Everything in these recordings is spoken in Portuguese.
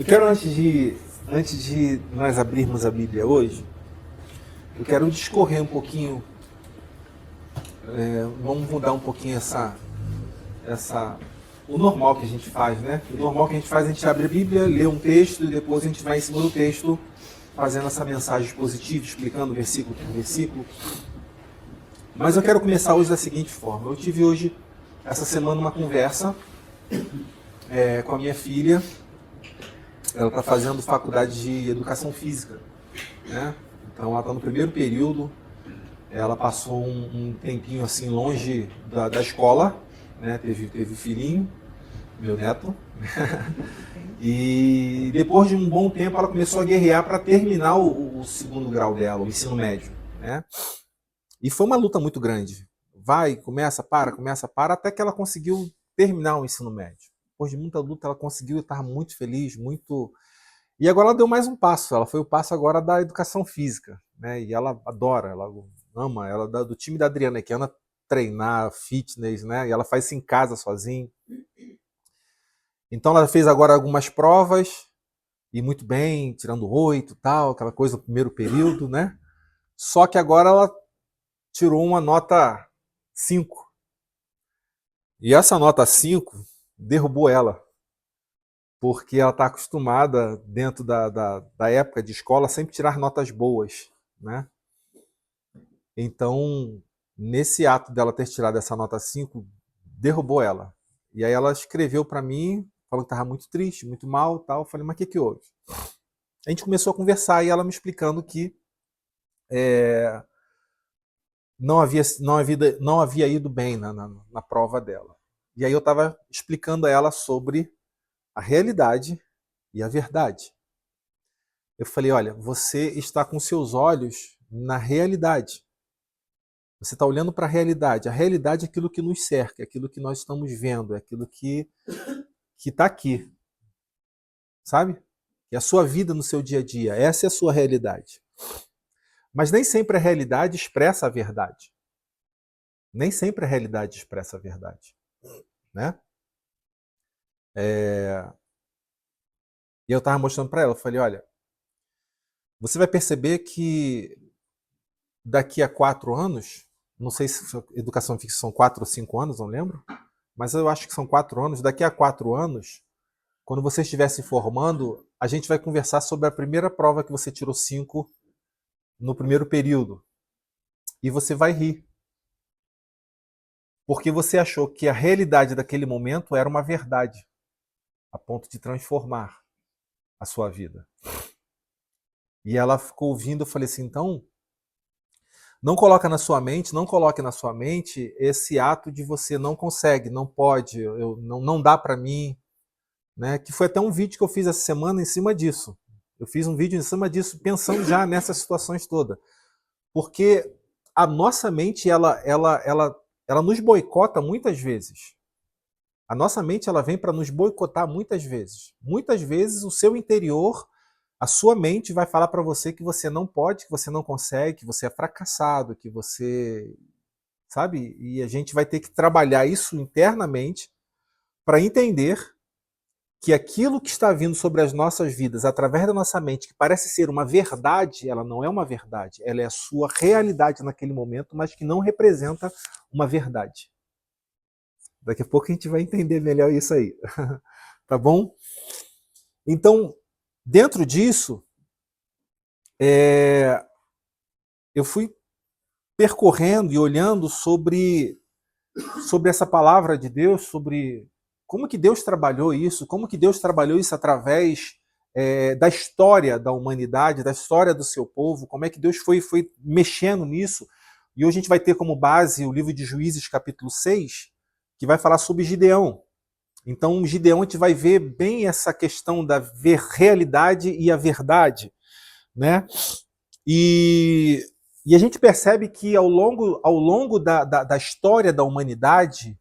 Eu quero, antes de nós abrirmos a Bíblia hoje, eu quero discorrer um pouquinho, vamos mudar um pouquinho o normal que a gente faz, né? O normal que a gente faz, a gente abre a Bíblia, lê um texto e depois a gente vai em cima do texto fazendo essa mensagem expositiva, explicando versículo por versículo. Mas eu quero começar hoje da seguinte forma. Eu tive hoje, essa semana, uma conversa com a minha filha. Ela está fazendo faculdade de educação física, né? Então ela está no primeiro período. Ela passou um tempinho assim longe da escola, né? Teve filhinho, meu neto. E depois de um bom tempo ela começou a guerrear para terminar o segundo grau dela, o ensino médio, né? E foi uma luta muito grande. Vai, começa, para, até que ela conseguiu terminar o ensino médio. Depois de muita luta, ela conseguiu e estava muito feliz, muito... E agora ela deu mais um passo. Ela foi o passo agora da educação física, né? E ela adora, ela ama, ela é do time da Adriana, que ama treinar, fitness, né? E ela faz isso em casa sozinha. Então ela fez agora algumas provas, e muito bem, tirando 8 e tal, aquela coisa do primeiro período, né? Só que agora ela tirou uma nota 5. E essa nota 5 derrubou ela, porque ela está acostumada, dentro da época de escola, a sempre tirar notas boas, né? Então, nesse ato dela ter tirado essa nota 5, derrubou ela. E aí ela escreveu para mim, falou que estava muito triste, muito mal e tal. Eu falei, mas o que houve? A gente começou a conversar e ela me explicando que não havia ido bem na prova dela. E aí eu estava explicando a ela sobre a realidade e a verdade. Eu falei, olha, você está com seus olhos na realidade. Você está olhando para a realidade. A realidade é aquilo que nos cerca, é aquilo que nós estamos vendo, é aquilo que está aqui. Sabe? É a sua vida no seu dia a dia. Essa é a sua realidade. Mas nem sempre a realidade expressa a verdade. Nem sempre a realidade expressa a verdade. Né? E eu estava mostrando para ela, eu falei, olha, você vai perceber que daqui a 4 anos, não sei se educação física são 4 ou 5 anos, não lembro, mas eu acho que são 4 anos, daqui a 4 anos, quando você estiver se formando, a gente vai conversar sobre a primeira prova que você tirou 5 no primeiro período. E você vai rir. Porque você achou que a realidade daquele momento era uma verdade, a ponto de transformar a sua vida. E ela ficou ouvindo, eu falei assim, então, não coloque na sua mente esse ato de você não consegue, não pode, não dá para mim, né? Que foi até um vídeo que eu fiz essa semana em cima disso. Eu fiz um vídeo em cima disso, pensando já nessas situações todas. Porque a nossa mente, ela nos boicota muitas vezes. A nossa mente, ela vem para nos boicotar muitas vezes. Muitas vezes o seu interior, a sua mente vai falar para você que você não pode, que você não consegue, que você é fracassado, que você... Sabe? E a gente vai ter que trabalhar isso internamente para entender que aquilo que está vindo sobre as nossas vidas através da nossa mente, que parece ser uma verdade, ela não é uma verdade, ela é a sua realidade naquele momento, mas que não representa uma verdade. Daqui a pouco a gente vai entender melhor isso aí. Tá bom? Então, dentro disso, eu fui percorrendo e olhando sobre essa palavra de Deus, sobre como que Deus trabalhou isso, através da história da humanidade, da história do seu povo, como é que Deus foi mexendo nisso. E hoje a gente vai ter como base o livro de Juízes, capítulo 6, que vai falar sobre Gideão. Então, Gideão, a gente vai ver bem essa questão da realidade e a verdade, né? E a gente percebe que ao longo da história da humanidade,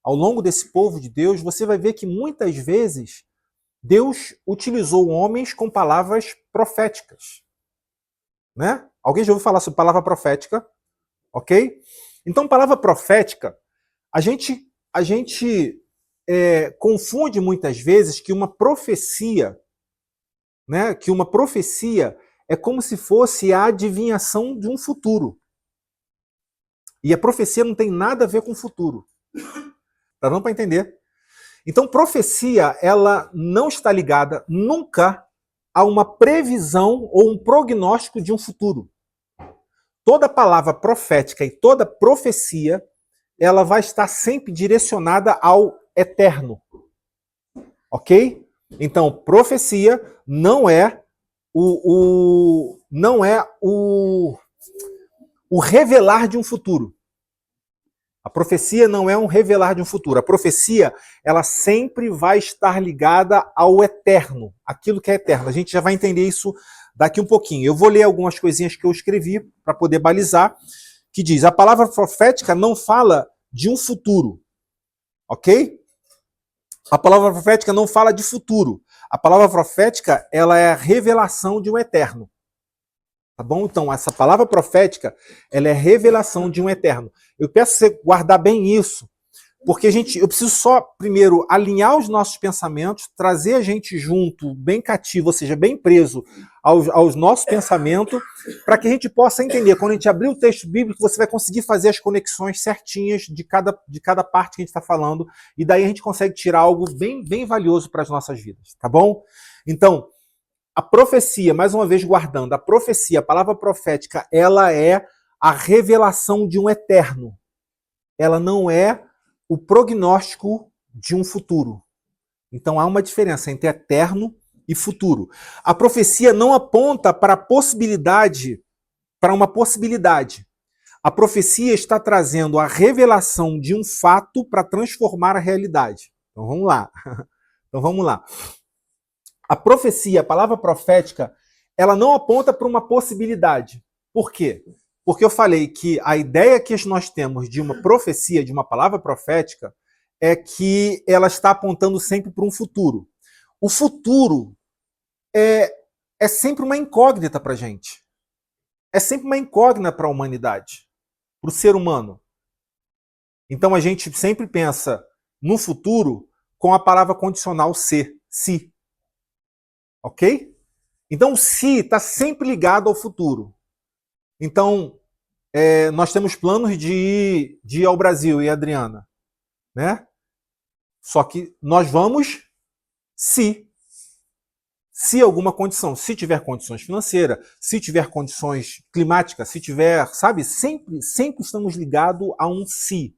ao longo desse povo de Deus, você vai ver que muitas vezes Deus utilizou homens com palavras proféticas. Né? Alguém já ouviu falar sobre palavra profética? Ok? Então, palavra profética, a gente confunde muitas vezes que uma profecia né, que uma profecia é como se fosse a adivinhação de um futuro. E a profecia não tem nada a ver com o futuro. Tá dando para entender? Então, profecia, ela não está ligada nunca a uma previsão ou um prognóstico de um futuro. Toda palavra profética e toda profecia, ela vai estar sempre direcionada ao eterno. Ok? Então, profecia não é o revelar de um futuro. A profecia não é um revelar de um futuro. A profecia, ela sempre vai estar ligada ao eterno, aquilo que é eterno. A gente já vai entender isso daqui um pouquinho. Eu vou ler algumas coisinhas que eu escrevi para poder balizar, que diz: a palavra profética não fala de um futuro, ok? A palavra profética não fala de futuro. A palavra profética, ela é a revelação de um eterno. Tá bom? Então, essa palavra profética, ela é revelação de um eterno. Eu peço você guardar bem isso, porque eu preciso só, primeiro, alinhar os nossos pensamentos, trazer a gente junto, bem cativo, ou seja, bem preso aos nossos pensamentos, para que a gente possa entender. Quando a gente abrir o texto bíblico, você vai conseguir fazer as conexões certinhas de cada parte que a gente está falando, e daí a gente consegue tirar algo bem, bem valioso para as nossas vidas, tá bom? Então, a profecia, mais uma vez guardando, a profecia, a palavra profética, ela é a revelação de um eterno. Ela não é o prognóstico de um futuro. Então há uma diferença entre eterno e futuro. A profecia não aponta para a possibilidade, para uma possibilidade. A profecia está trazendo a revelação de um fato para transformar a realidade. Então vamos lá. Então vamos lá. A profecia, a palavra profética, ela não aponta para uma possibilidade. Por quê? Porque eu falei que a ideia que nós temos de uma profecia, de uma palavra profética, é que ela está apontando sempre para um futuro. O futuro é sempre uma incógnita para a gente. É sempre uma incógnita para a humanidade, para o ser humano. Então a gente sempre pensa no futuro com a palavra condicional ser, se. Ok? Então o se está sempre ligado ao futuro. Então, nós temos planos de ir ao Brasil, e a Adriana, né? Só que nós vamos se alguma condição, se tiver condições financeiras, se tiver condições climáticas, se tiver, sabe? Sempre estamos ligados a um se.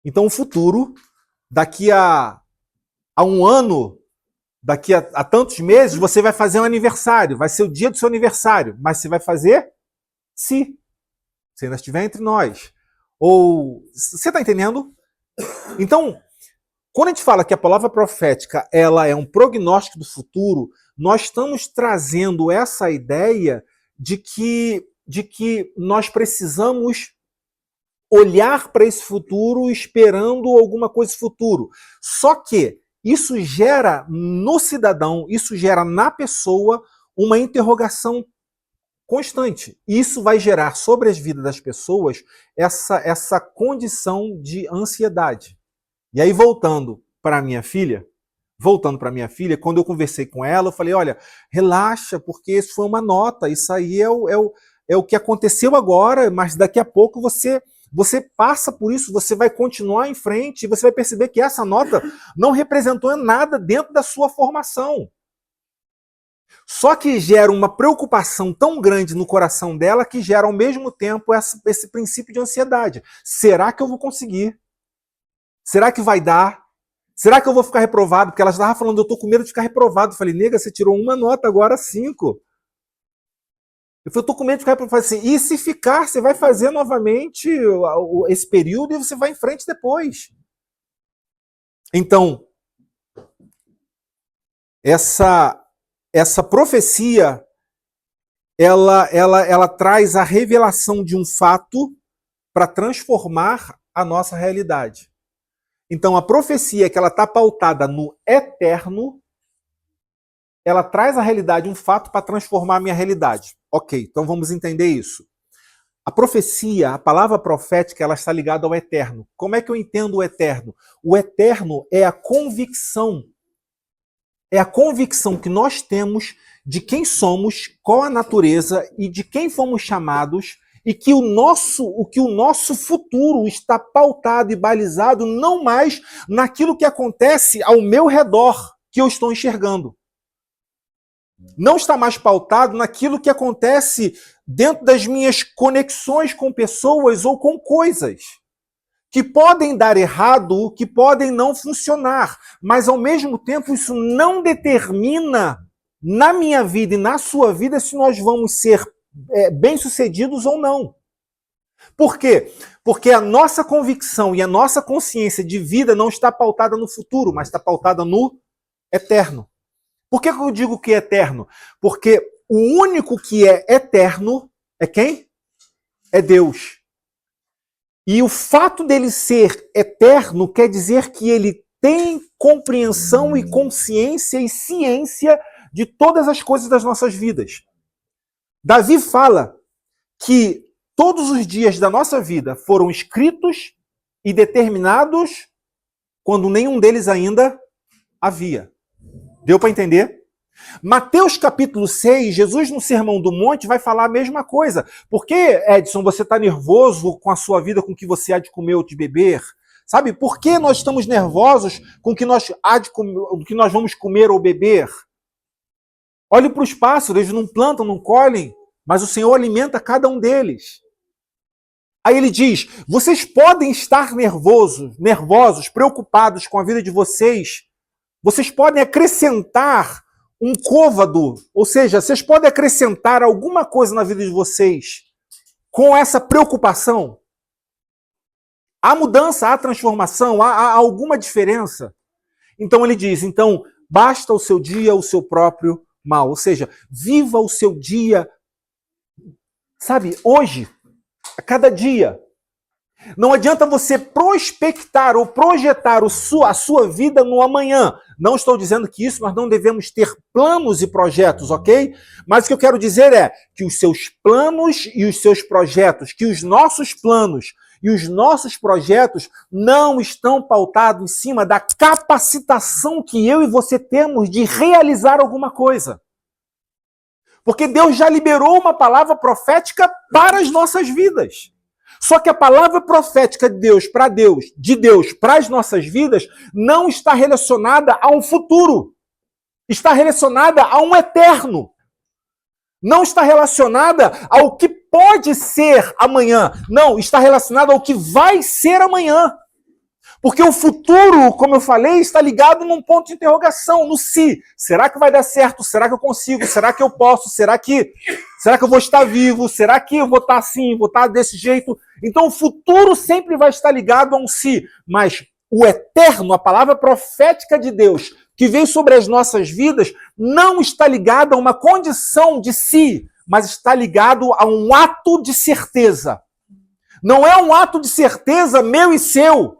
Então o futuro, daqui a um ano, daqui a tantos meses, você vai fazer um aniversário, vai ser o dia do seu aniversário, mas você vai fazer se ainda estiver entre nós. Ou, você está entendendo? Então, quando a gente fala que a palavra profética ela é um prognóstico do futuro, nós estamos trazendo essa ideia de que nós precisamos olhar para esse futuro esperando alguma coisa futuro. Só que isso gera no cidadão, isso gera na pessoa uma interrogação constante. Isso vai gerar sobre as vidas das pessoas essa condição de ansiedade. E aí, voltando para minha filha, quando eu conversei com ela, eu falei, olha, relaxa, porque isso foi uma nota, isso aí é o que aconteceu agora, mas daqui a pouco você passa por isso, você vai continuar em frente e você vai perceber que essa nota não representou nada dentro da sua formação. Só que gera uma preocupação tão grande no coração dela que gera ao mesmo tempo esse princípio de ansiedade. Será que eu vou conseguir? Será que vai dar? Será que eu vou ficar reprovado? Porque ela estava falando, eu estou com medo de ficar reprovado. Eu falei, nega, você tirou uma nota, agora 5. Eu falei, eu estou com medo de ficar reprovado. Assim, e se ficar, você vai fazer novamente esse período e você vai em frente depois. Então, essa profecia, ela traz a revelação de um fato para transformar a nossa realidade. Então, a profecia que ela está pautada no eterno, ela traz a realidade, um fato para transformar a minha realidade. Ok, então vamos entender isso. A profecia, a palavra profética, ela está ligada ao eterno. Como é que eu entendo o eterno? O eterno é a convicção. é a convicção que nós temos de quem somos, qual a natureza e de quem fomos chamados, e que o nosso futuro está pautado e balizado não mais naquilo que acontece ao meu redor, que eu estou enxergando. Não está mais pautado naquilo que acontece dentro das minhas conexões com pessoas ou com coisas, que podem dar errado, que podem não funcionar, mas ao mesmo tempo isso não determina na minha vida e na sua vida se nós vamos ser bem-sucedidos ou não. Por quê? Porque a nossa convicção e a nossa consciência de vida não está pautada no futuro, mas está pautada no eterno. Por que eu digo que é eterno? Porque o único que é eterno é quem? É Deus. E o fato dele ser eterno quer dizer que ele tem compreensão e consciência e ciência de todas as coisas das nossas vidas. Davi fala que todos os dias da nossa vida foram escritos e determinados quando nenhum deles ainda havia. Deu para entender? Mateus capítulo 6, Jesus no Sermão do Monte vai falar a mesma coisa. Por que, Edson, você está nervoso com a sua vida, com o que você há de comer ou de beber? Sabe, por que nós estamos nervosos com o que nós vamos comer ou beber? Olhe para os pássaros, eles não plantam, não colhem, mas o Senhor alimenta cada um deles. Aí ele diz, vocês podem estar nervosos, preocupados com a vida de vocês podem acrescentar um côvado, ou seja, vocês podem acrescentar alguma coisa na vida de vocês com essa preocupação? Há mudança, há transformação, há alguma diferença? Então ele diz, então basta o seu dia o seu próprio mal, ou seja, viva o seu dia, sabe, hoje, a cada dia. Não adianta você prospectar ou projetar a sua vida no amanhã. Não estou dizendo que isso nós não devemos ter planos e projetos, ok? Mas o que eu quero dizer é que os seus planos e os seus projetos, que os nossos planos e os nossos projetos não estão pautados em cima da capacitação que eu e você temos de realizar alguma coisa. Porque Deus já liberou uma palavra profética para as nossas vidas. Só que a palavra profética de Deus para as nossas vidas, não está relacionada a um futuro. Está relacionada a um eterno. Não está relacionada ao que pode ser amanhã. Não, está relacionada ao que vai ser amanhã. Porque o futuro, como eu falei, está ligado num ponto de interrogação, no se. Será que vai dar certo? Será que eu consigo? Será que eu posso? Será que eu vou estar vivo? Será que eu vou estar assim? Vou estar desse jeito? Então o futuro sempre vai estar ligado a um se. Mas o eterno, a palavra profética de Deus, que veio sobre as nossas vidas, não está ligado a uma condição de si, mas está ligado a um ato de certeza. Não é um ato de certeza meu e seu,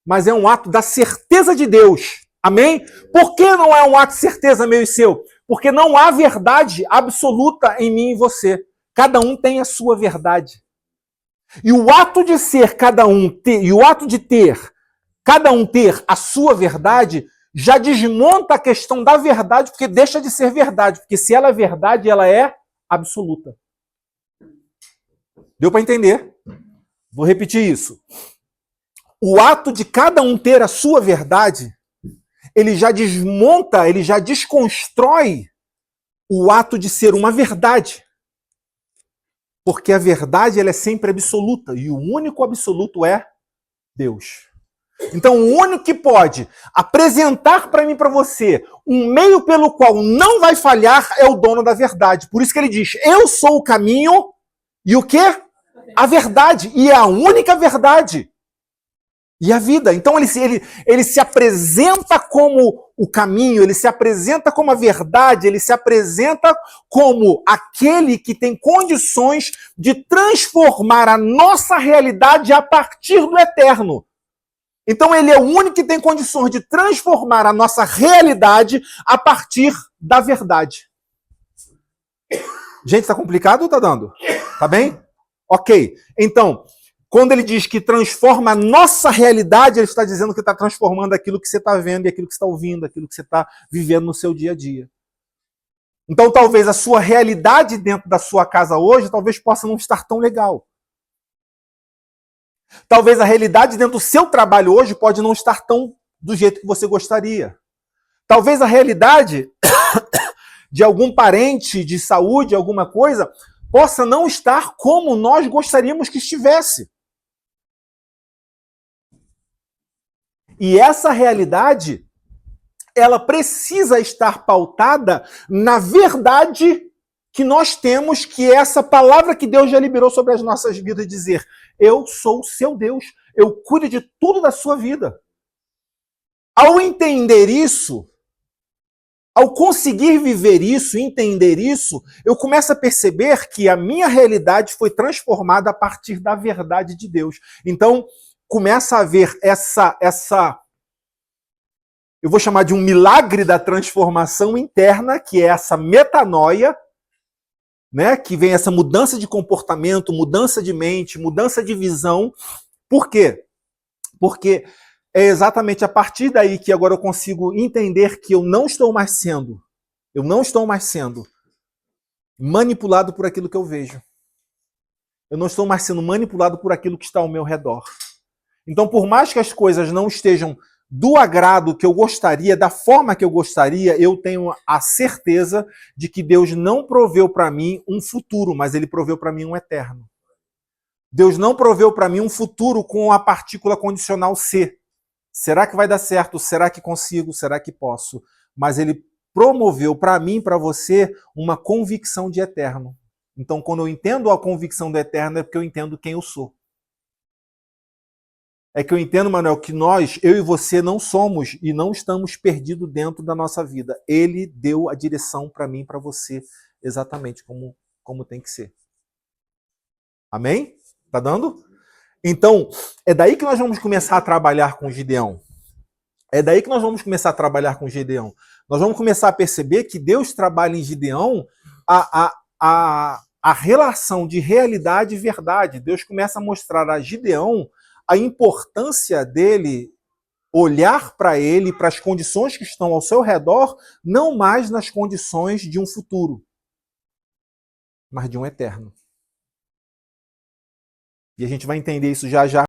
mas é um ato da certeza de Deus. Amém? Por que não é um ato de certeza meu e seu? Porque não há verdade absoluta em mim e você. Cada um tem a sua verdade. E o ato de ser cada um ter, e o ato de ter, cada um ter a sua verdade, já desmonta a questão da verdade, porque deixa de ser verdade. Porque se ela é verdade, ela é absoluta. Deu para entender? Vou repetir isso. O ato de cada um ter a sua verdade, ele já desmonta, ele já desconstrói o ato de ser uma verdade. Porque a verdade ela é sempre absoluta, e o único absoluto é Deus. Então o único que pode apresentar para mim e para você um meio pelo qual não vai falhar é o dono da verdade. Por isso que ele diz, eu sou o caminho e o quê? A verdade, e é a única verdade. E a vida. Então ele se apresenta como o caminho, ele se apresenta como a verdade, ele se apresenta como aquele que tem condições de transformar a nossa realidade a partir do eterno. Então ele é o único que tem condições de transformar a nossa realidade a partir da verdade. Gente, tá complicado ou tá dando? Tá bem? Ok. Então, Quando ele diz que transforma a nossa realidade, ele está dizendo que está transformando aquilo que você está vendo e aquilo que você está ouvindo, aquilo que você está vivendo no seu dia a dia. Então talvez a sua realidade dentro da sua casa hoje, talvez possa não estar tão legal. Talvez a realidade dentro do seu trabalho hoje pode não estar tão do jeito que você gostaria. Talvez a realidade de algum parente de saúde, alguma coisa, possa não estar como nós gostaríamos que estivesse. E essa realidade, ela precisa estar pautada na verdade que nós temos, que é essa palavra que Deus já liberou sobre as nossas vidas, dizer, eu sou o seu Deus, eu cuido de tudo da sua vida. Ao entender isso, ao conseguir viver isso, entender isso, eu começo a perceber que a minha realidade foi transformada a partir da verdade de Deus. Então, começa a haver essa eu vou chamar de um milagre da transformação interna, que é essa metanoia, né? Que vem essa mudança de comportamento, mudança de mente, mudança de visão. Por quê? Porque é exatamente a partir daí que agora eu consigo entender que eu não estou mais sendo manipulado por aquilo que eu vejo. Eu não estou mais sendo manipulado por aquilo que está ao meu redor. Então, por mais que as coisas não estejam do agrado que eu gostaria, da forma que eu gostaria, eu tenho a certeza de que Deus não proveu para mim um futuro, mas Ele proveu para mim um eterno. Deus não proveu para mim um futuro com a partícula condicional C. Será que vai dar certo? Será que consigo? Será que posso? Mas Ele promoveu para mim, para você, uma convicção de eterno. Então, quando eu entendo a convicção do eterno, é porque eu entendo quem eu sou. É que eu entendo, Manuel, que nós, eu e você, não somos e não estamos perdidos dentro da nossa vida. Ele deu a direção para mim, para você, exatamente como tem que ser. Amém? Tá dando? Então, é daí que nós vamos começar a trabalhar com Gideão. Nós vamos começar a perceber que Deus trabalha em Gideão a relação de realidade e verdade. Deus começa a mostrar a Gideão a importância dele olhar para ele, para as condições que estão ao seu redor, não mais nas condições de um futuro, mas de um eterno. E a gente vai entender isso já já.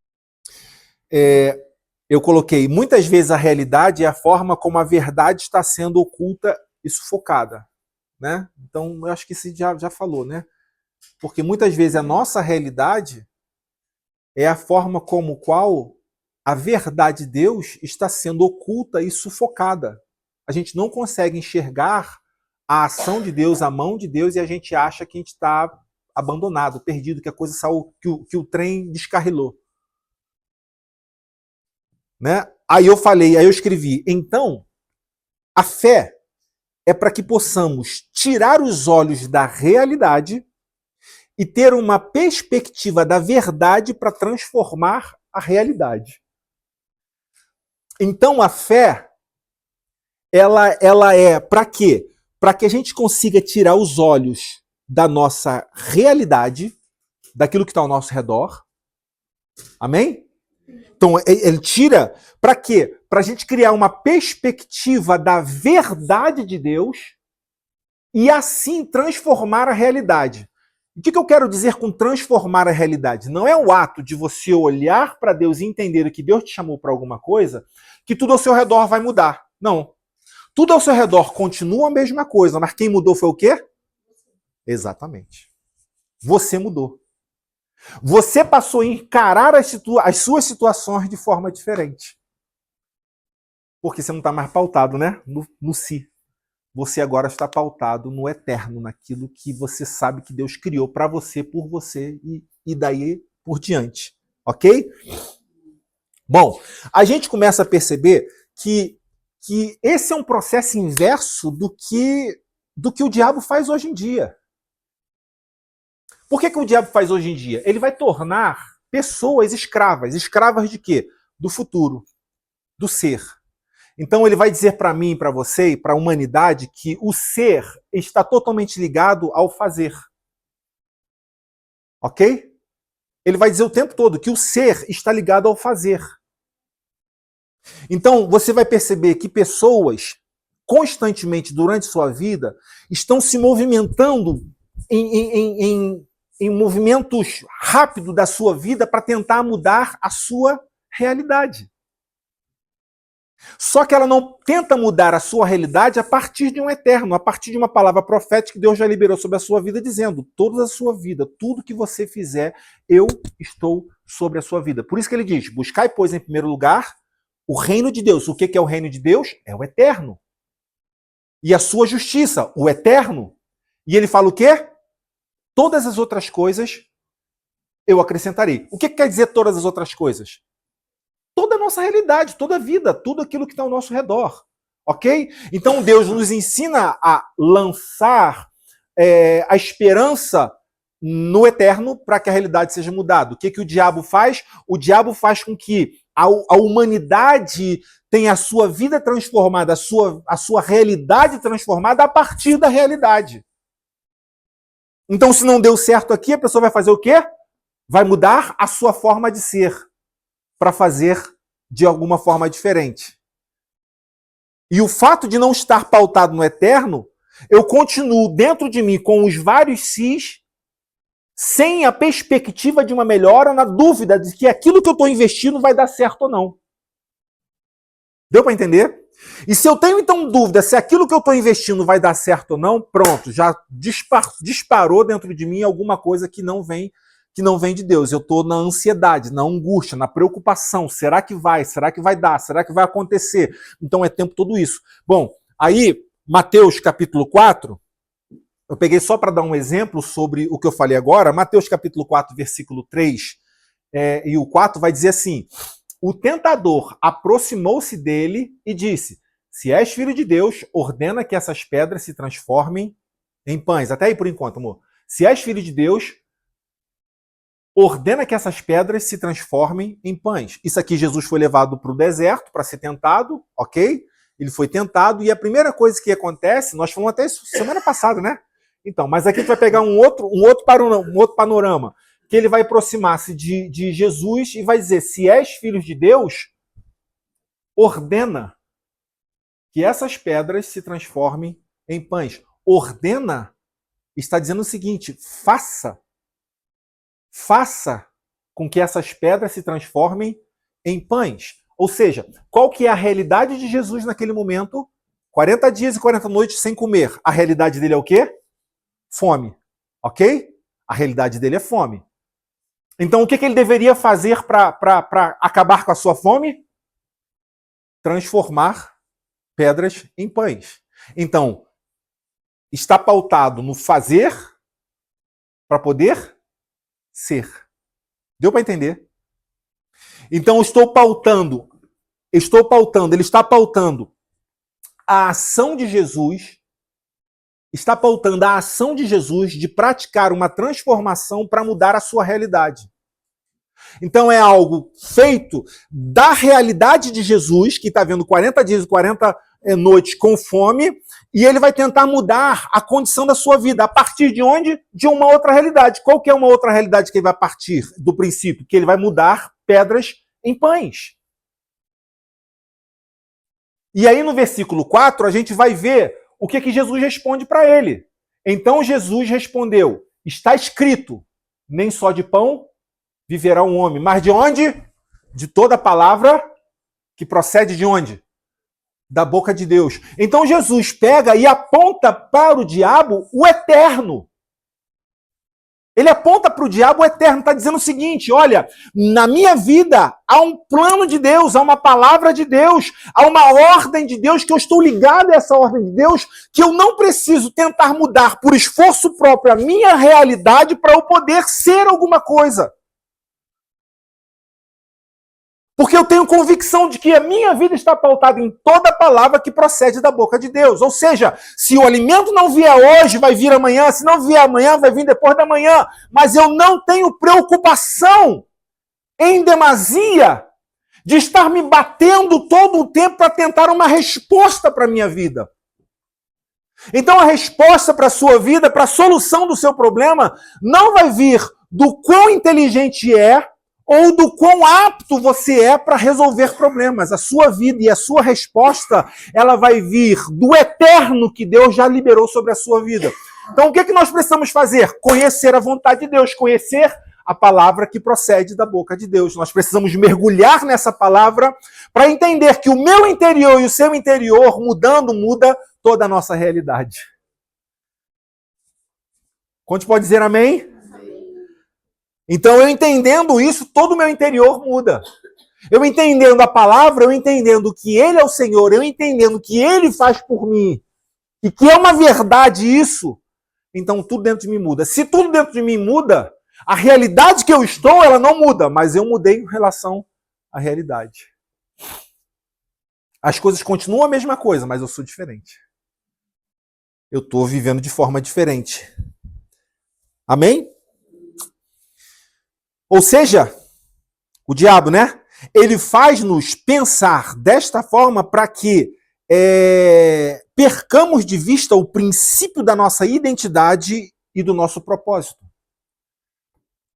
Eu coloquei, muitas vezes a realidade é a forma como a verdade está sendo oculta e sufocada. Né? Então, eu acho que isso já falou, né? Porque muitas vezes a nossa realidade é a forma como qual a verdade de Deus está sendo oculta e sufocada. A gente não consegue enxergar a ação de Deus, a mão de Deus, e a gente acha que a gente está abandonado, perdido, que a coisa saiu, que o trem descarrilou. Né? Aí eu escrevi, então, a fé é para que possamos tirar os olhos da realidade e ter uma perspectiva da verdade para transformar a realidade. Então a fé, ela é para quê? Para que a gente consiga tirar os olhos da nossa realidade, daquilo que está ao nosso redor. Amém? Então ele tira para quê? Para a gente criar uma perspectiva da verdade de Deus e assim transformar a realidade. O que eu quero dizer com transformar a realidade? Não é o ato de você olhar para Deus e entender que Deus te chamou para alguma coisa, que tudo ao seu redor vai mudar. Não. Tudo ao seu redor continua a mesma coisa, mas quem mudou foi o quê? Exatamente. Você mudou. Você passou a encarar as suas situações de forma diferente. Porque você não está mais pautado, né? No si. Você agora está pautado no eterno, naquilo que você sabe que Deus criou para você, por você e daí por diante. Ok? Bom, a gente começa a perceber que esse é um processo inverso do que o diabo faz hoje em dia. Por que o diabo faz hoje em dia? Ele vai tornar pessoas escravas. Escravas de quê? Do futuro, do ser. Então ele vai dizer para mim, para você e para a humanidade que o ser está totalmente ligado ao fazer. Ok? Ele vai dizer o tempo todo que o ser está ligado ao fazer. Então, você vai perceber que pessoas, constantemente durante sua vida, estão se movimentando em movimentos rápidos da sua vida para tentar mudar a sua realidade. Só que ela não tenta mudar a sua realidade a partir de um eterno, a partir de uma palavra profética que Deus já liberou sobre a sua vida, dizendo: toda a sua vida, tudo que você fizer, eu estou sobre a sua vida. Por isso que ele diz: buscai, pois, em primeiro lugar, o reino de Deus. O que é o reino de Deus? É o eterno. E a sua justiça, o eterno. E ele fala o quê? Todas as outras coisas eu acrescentarei. O que quer dizer todas as outras coisas? Toda a nossa realidade, toda a vida, tudo aquilo que está ao nosso redor. Ok? Então Deus nos ensina a lançar a esperança no eterno para que a realidade seja mudada. O que o diabo faz? O diabo faz com que a humanidade tenha a sua vida transformada, a sua realidade transformada a partir da realidade. Então, se não deu certo aqui, a pessoa vai fazer o quê? Vai mudar a sua forma de ser para fazer de alguma forma diferente. E o fato de não estar pautado no eterno, eu continuo dentro de mim com os vários sis, sem a perspectiva de uma melhora, na dúvida de que aquilo que eu estou investindo vai dar certo ou não. Deu para entender? E se eu tenho então dúvida se aquilo que eu estou investindo vai dar certo ou não, pronto, já disparou dentro de mim alguma coisa que não vem de Deus. Eu estou na ansiedade, na angústia, na preocupação. Será que vai? Será que vai dar? Será que vai acontecer? Então é tempo todo isso. Bom, aí, Mateus capítulo 4, eu peguei só para dar um exemplo sobre o que eu falei agora. Mateus capítulo 4, versículo 3 e o 4 vai dizer assim: o tentador aproximou-se dele e disse: se és filho de Deus, ordena que essas pedras se transformem em pães. Até aí por enquanto, amor. Se és filho de Deus, ordena que essas pedras se transformem em pães. Isso aqui, Jesus foi levado para o deserto para ser tentado, ok? Ele foi tentado e a primeira coisa que acontece, nós falamos até isso semana passada, né? Então, mas aqui a gente vai pegar um outro panorama, que ele vai aproximar-se de Jesus e vai dizer: se és filho de Deus, ordena que essas pedras se transformem em pães. Ordena está dizendo o seguinte: faça com que essas pedras se transformem em pães. Ou seja, qual que é a realidade de Jesus naquele momento? 40 dias e 40 noites sem comer. A realidade dele é o quê? Fome. Ok? A realidade dele é fome. Então, o que ele deveria fazer para acabar com a sua fome? Transformar pedras em pães. Então, está pautado no fazer para poder ser. Deu para entender? Então, ele está pautando a ação de Jesus, de praticar uma transformação para mudar a sua realidade. Então é algo feito da realidade de Jesus, que está vendo 40 dias e 40 noites com fome, e ele vai tentar mudar a condição da sua vida. A partir de onde? De uma outra realidade. Qual que é uma outra realidade que ele vai partir do princípio? Que ele vai mudar pedras em pães. E aí no versículo 4 a gente vai ver o que Jesus responde para ele. Então Jesus respondeu: está escrito, nem só de pão viverá um homem, mas de onde? De toda palavra que procede de onde? Da boca de Deus. Então Jesus pega e aponta para o diabo o eterno. Ele aponta para o diabo o eterno, está dizendo o seguinte: olha, na minha vida há um plano de Deus, há uma palavra de Deus, há uma ordem de Deus, que eu estou ligado a essa ordem de Deus, que eu não preciso tentar mudar por esforço próprio a minha realidade para eu poder ser alguma coisa. Porque eu tenho convicção de que a minha vida está pautada em toda palavra que procede da boca de Deus. Ou seja, se o alimento não vier hoje, vai vir amanhã. Se não vier amanhã, vai vir depois da manhã. Mas eu não tenho preocupação em demasia de estar me batendo todo o tempo para tentar uma resposta para a minha vida. Então a resposta para a sua vida, para a solução do seu problema, não vai vir do quão inteligente é ou do quão apto você é para resolver problemas. A sua vida e a sua resposta, ela vai vir do eterno que Deus já liberou sobre a sua vida. Então, o que nós precisamos fazer? Conhecer a vontade de Deus, conhecer a palavra que procede da boca de Deus. Nós precisamos mergulhar nessa palavra para entender que o meu interior e o seu interior, mudando, muda toda a nossa realidade. Quantos pode dizer amém? Então, eu entendendo isso, todo o meu interior muda. Eu entendendo a palavra, eu entendendo que Ele é o Senhor, eu entendendo que Ele faz por mim, e que é uma verdade isso, então tudo dentro de mim muda. Se tudo dentro de mim muda, a realidade que eu estou, ela não muda, mas eu mudei em relação à realidade. As coisas continuam a mesma coisa, mas eu sou diferente. Eu estou vivendo de forma diferente. Amém? Ou seja, o diabo, né? Ele faz-nos pensar desta forma para que percamos de vista o princípio da nossa identidade e do nosso propósito.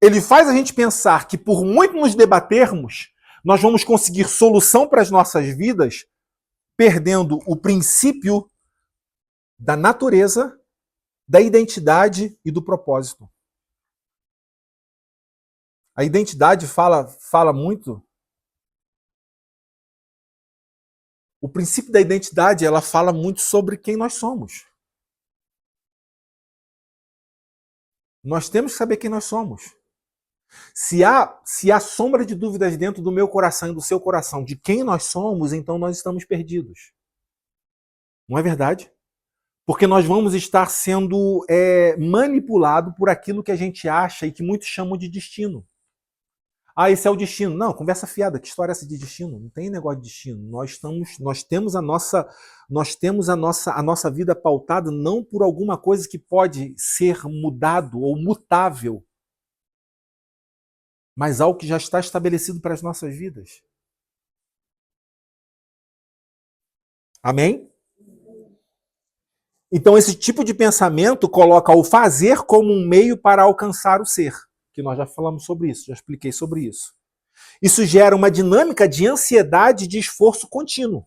Ele faz a gente pensar que por muito nos debatermos, nós vamos conseguir solução para as nossas vidas, perdendo o princípio da natureza, da identidade e do propósito. A identidade fala muito. O princípio da identidade, ela fala muito sobre quem nós somos. Nós temos que saber quem nós somos. Se há sombra de dúvidas dentro do meu coração e do seu coração de quem nós somos, então nós estamos perdidos. Não é verdade? Porque nós vamos estar sendo manipulados por aquilo que a gente acha e que muitos chamam de destino. Ah, esse é o destino. Não, conversa fiada. Que história é essa de destino? Não tem negócio de destino. Nós temos a nossa vida pautada não por alguma coisa que pode ser mudado ou mutável, mas algo que já está estabelecido para as nossas vidas. Amém? Então, esse tipo de pensamento coloca o fazer como um meio para alcançar o ser. Que nós já falamos sobre isso, já expliquei sobre isso. Isso gera uma dinâmica de ansiedade e de esforço contínuo.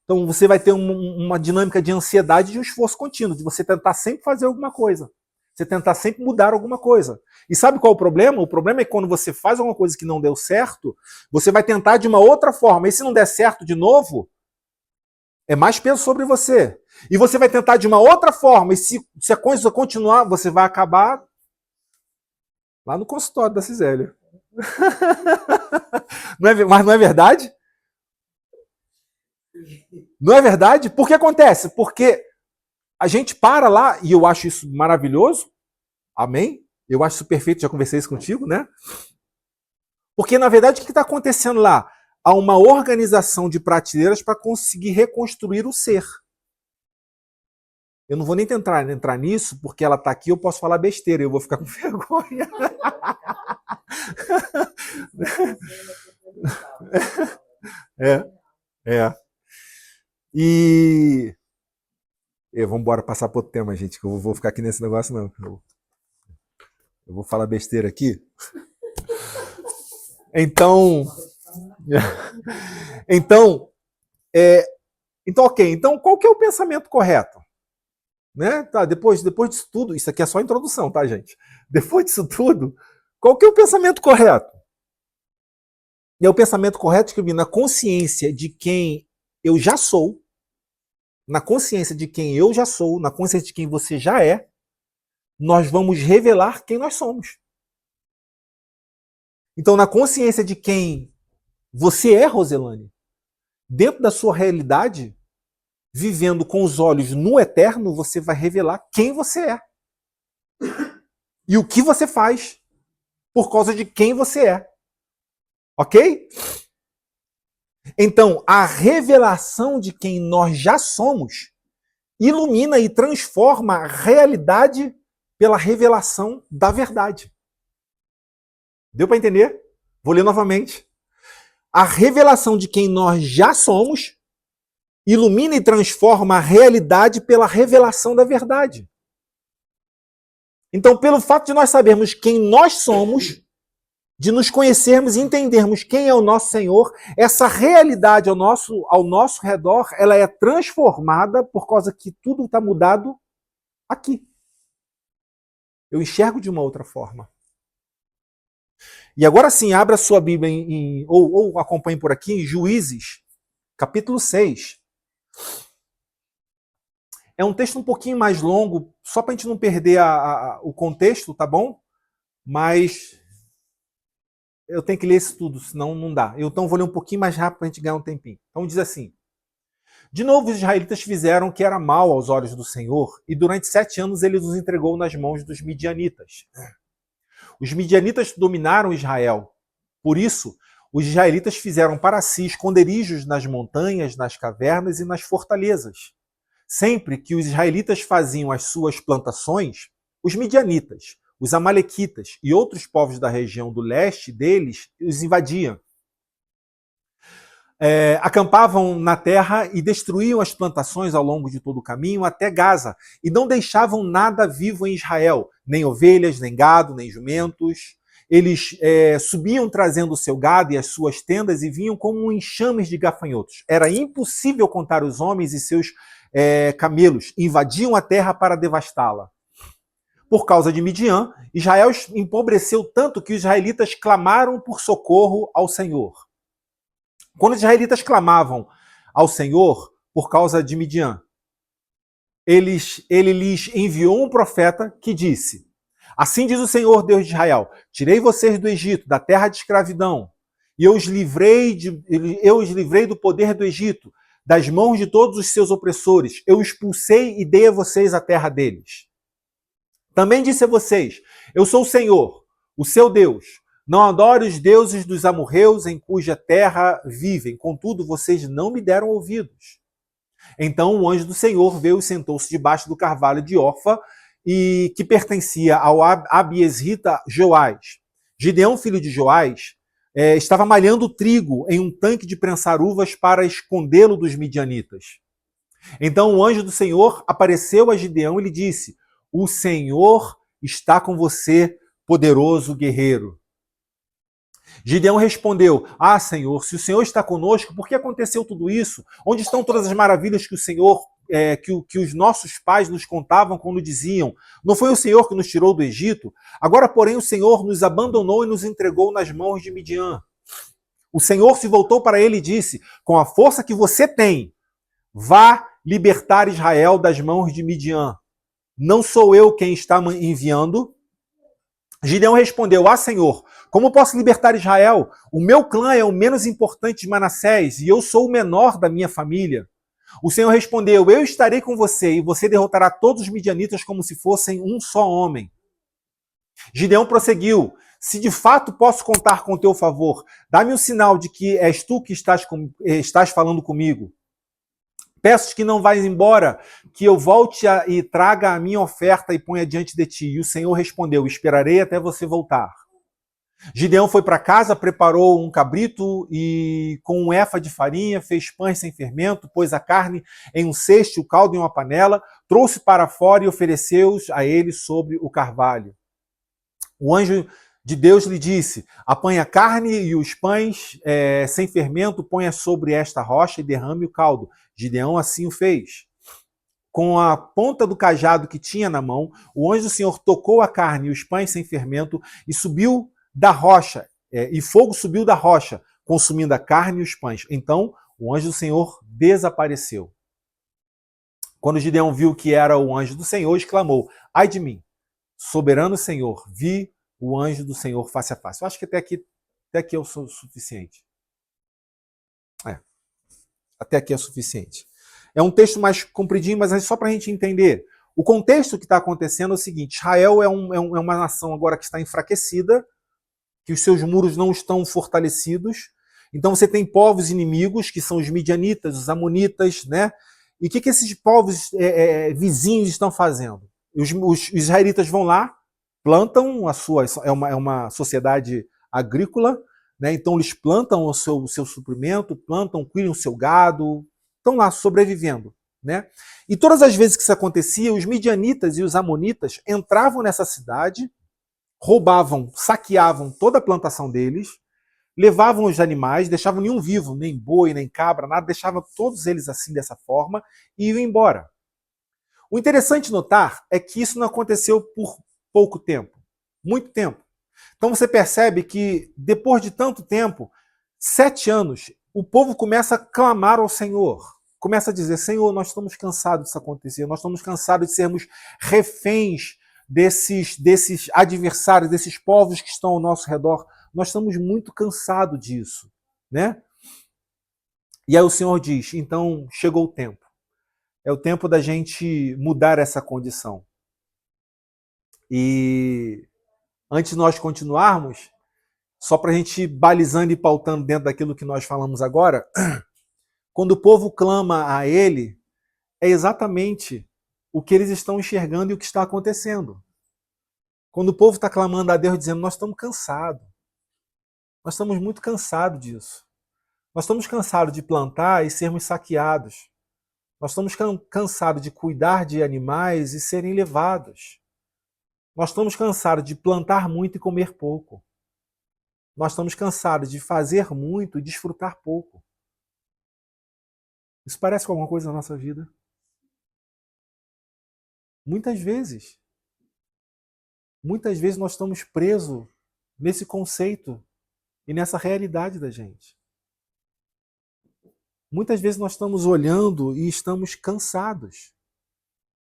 Então você vai ter uma dinâmica de ansiedade e de um esforço contínuo, de você tentar sempre fazer alguma coisa. Você tentar sempre mudar alguma coisa. E sabe qual é o problema? O problema é que quando você faz alguma coisa que não deu certo, você vai tentar de uma outra forma. E se não der certo de novo, é mais peso sobre você. E você vai tentar de uma outra forma. E se a coisa continuar, você vai acabar lá no consultório da Cisélia. Mas não é verdade? Não é verdade? Por que acontece? Porque a gente para lá, e eu acho isso maravilhoso, amém? Eu acho isso perfeito, já conversei isso contigo, né? Porque, na verdade, o que está acontecendo lá? Há uma organização de prateleiras para conseguir reconstruir o ser. Eu não vou nem entrar nisso, porque ela está aqui, eu posso falar besteira, eu vou ficar com vergonha. E vamos embora passar para outro tema, gente, que eu vou ficar aqui nesse negócio, não. Eu vou falar besteira aqui. Então, ok. Então, qual que é o pensamento correto? Né? Tá, depois disso tudo, isso aqui é só a introdução, tá, gente? Depois disso tudo, qual que é o pensamento correto? E é o pensamento correto que eu vi na consciência de quem eu já sou, na consciência de quem eu já sou, na consciência de quem você já é, nós vamos revelar quem nós somos. Então, na consciência de quem você é, Roselane, dentro da sua realidade, vivendo com os olhos no eterno, você vai revelar quem você é. E o que você faz por causa de quem você é. Ok? Então, a revelação de quem nós já somos ilumina e transforma a realidade pela revelação da verdade. Deu para entender? Vou ler novamente. A revelação de quem nós já somos ilumina e transforma a realidade pela revelação da verdade. Então, pelo fato de nós sabermos quem nós somos, de nos conhecermos e entendermos quem é o nosso Senhor, essa realidade ao nosso redor, ela é transformada por causa que tudo está mudado aqui. Eu enxergo de uma outra forma. E agora sim, abra a sua Bíblia ou acompanhe por aqui em Juízes, capítulo 6. É um texto um pouquinho mais longo, só para a gente não perder o contexto, tá bom? Mas eu tenho que ler isso tudo, senão não dá. Então vou ler um pouquinho mais rápido para a gente ganhar um tempinho. Então diz assim: de novo os israelitas fizeram o que era mal aos olhos do Senhor, e durante 7 anos ele os entregou nas mãos dos midianitas. Os midianitas dominaram Israel. Por isso, os israelitas fizeram para si esconderijos nas montanhas, nas cavernas e nas fortalezas. Sempre que os israelitas faziam as suas plantações, os midianitas, os amalequitas e outros povos da região do leste deles os invadiam. Acampavam na terra e destruíam as plantações ao longo de todo o caminho até Gaza, e não deixavam nada vivo em Israel, nem ovelhas, nem gado, nem jumentos. Eles subiam trazendo o seu gado e as suas tendas e vinham como enxames de gafanhotos. Era impossível contar os homens e seus camelos. Invadiam a terra para devastá-la. Por causa de Midian, Israel empobreceu tanto que os israelitas clamaram por socorro ao Senhor. Quando os israelitas clamavam ao Senhor por causa de Midian, ele lhes enviou um profeta que disse: assim diz o Senhor Deus de Israel, tirei vocês do Egito, da terra de escravidão, e eu os livrei do poder do Egito, das mãos de todos os seus opressores. Eu expulsei e dei a vocês a terra deles. Também disse a vocês: eu sou o Senhor, o seu Deus. Não adore os deuses dos amorreus em cuja terra vivem. Contudo, vocês não me deram ouvidos. Então o anjo do Senhor veio e sentou-se debaixo do carvalho de Orfa, e que pertencia ao abiesrita Joás. Gideão, filho de Joás, estava malhando trigo em um tanque de prensar uvas para escondê-lo dos midianitas. Então o anjo do Senhor apareceu a Gideão e lhe disse: o Senhor está com você, poderoso guerreiro. Gideão respondeu: ah, Senhor, se o Senhor está conosco, por que aconteceu tudo isso? Onde estão todas as maravilhas que o Senhor, que os nossos pais nos contavam quando diziam: não foi o Senhor que nos tirou do Egito? Agora, porém, o Senhor nos abandonou e nos entregou nas mãos de Midian. O Senhor se voltou para ele e disse: com a força que você tem, vá libertar Israel das mãos de Midian. Não sou eu quem está enviando? Gideão respondeu: ah, Senhor, como posso libertar Israel? O meu clã é o menos importante de Manassés e eu sou o menor da minha família. O Senhor respondeu: eu estarei com você e você derrotará todos os midianitas como se fossem um só homem. Gideão prosseguiu: se de fato posso contar com teu favor, dá-me um sinal de que és tu que estás falando comigo. Peço que não vais embora, que eu volte e traga a minha oferta e ponha diante de ti. E o Senhor respondeu: esperarei até você voltar. Gideão foi para casa, preparou um cabrito e com um efa de farinha, fez pães sem fermento, pôs a carne em um cesto, o caldo em uma panela, trouxe para fora e ofereceu-os a ele sobre o carvalho. O anjo de Deus lhe disse: apanha a carne e os pães sem fermento, ponha sobre esta rocha e derrame o caldo. Gideão assim o fez. Com a ponta do cajado que tinha na mão, o anjo do Senhor tocou a carne e os pães sem fermento e subiu da rocha, e fogo subiu da rocha, consumindo a carne e os pães. Então o anjo do Senhor desapareceu. Quando Gideão viu que era o anjo do Senhor, exclamou: ai de mim, soberano Senhor, vi o anjo do Senhor face a face. Eu acho que até aqui eu sou suficiente. Até aqui é suficiente. É um texto mais compridinho, mas é só para a gente entender. O contexto que está acontecendo é o seguinte: Israel é uma nação agora que está enfraquecida, que os seus muros não estão fortalecidos. Então você tem povos inimigos, que são os midianitas, os amonitas, né? E o que esses povos vizinhos estão fazendo? Os israelitas vão lá, plantam a sua... É uma sociedade agrícola, né? Então eles plantam o seu suprimento, plantam, cuidam o seu gado, estão lá sobrevivendo. né? E todas as vezes que isso acontecia, os midianitas e os amonitas entravam nessa cidade, roubavam, saqueavam toda a plantação deles, levavam os animais, deixavam nenhum vivo, nem boi, nem cabra, nada, deixavam todos eles assim dessa forma e iam embora. O interessante notar é que isso não aconteceu por pouco tempo, muito tempo. Então você percebe que depois de tanto tempo, 7 anos, o povo começa a clamar ao Senhor. Começa a dizer, Senhor, nós estamos cansados disso acontecer, nós estamos cansados de sermos reféns desses adversários, desses povos que estão ao nosso redor. Nós estamos muito cansados disso, né? E aí o Senhor diz, então chegou o tempo. É o tempo da gente mudar essa condição. E antes de nós continuarmos, só para a gente ir balizando e pautando dentro daquilo que nós falamos agora, quando o povo clama a ele, é exatamente o que eles estão enxergando e o que está acontecendo. Quando o povo está clamando a Deus, dizendo, nós estamos cansados. Nós estamos muito cansados disso. Nós estamos cansados de plantar e sermos saqueados. Nós estamos cansados de cuidar de animais e serem levados. Nós estamos cansados de plantar muito e comer pouco. Nós estamos cansados de fazer muito e desfrutar pouco. Isso parece com alguma coisa na nossa vida? Muitas vezes nós estamos presos nesse conceito e nessa realidade da gente. Muitas vezes nós estamos olhando e estamos cansados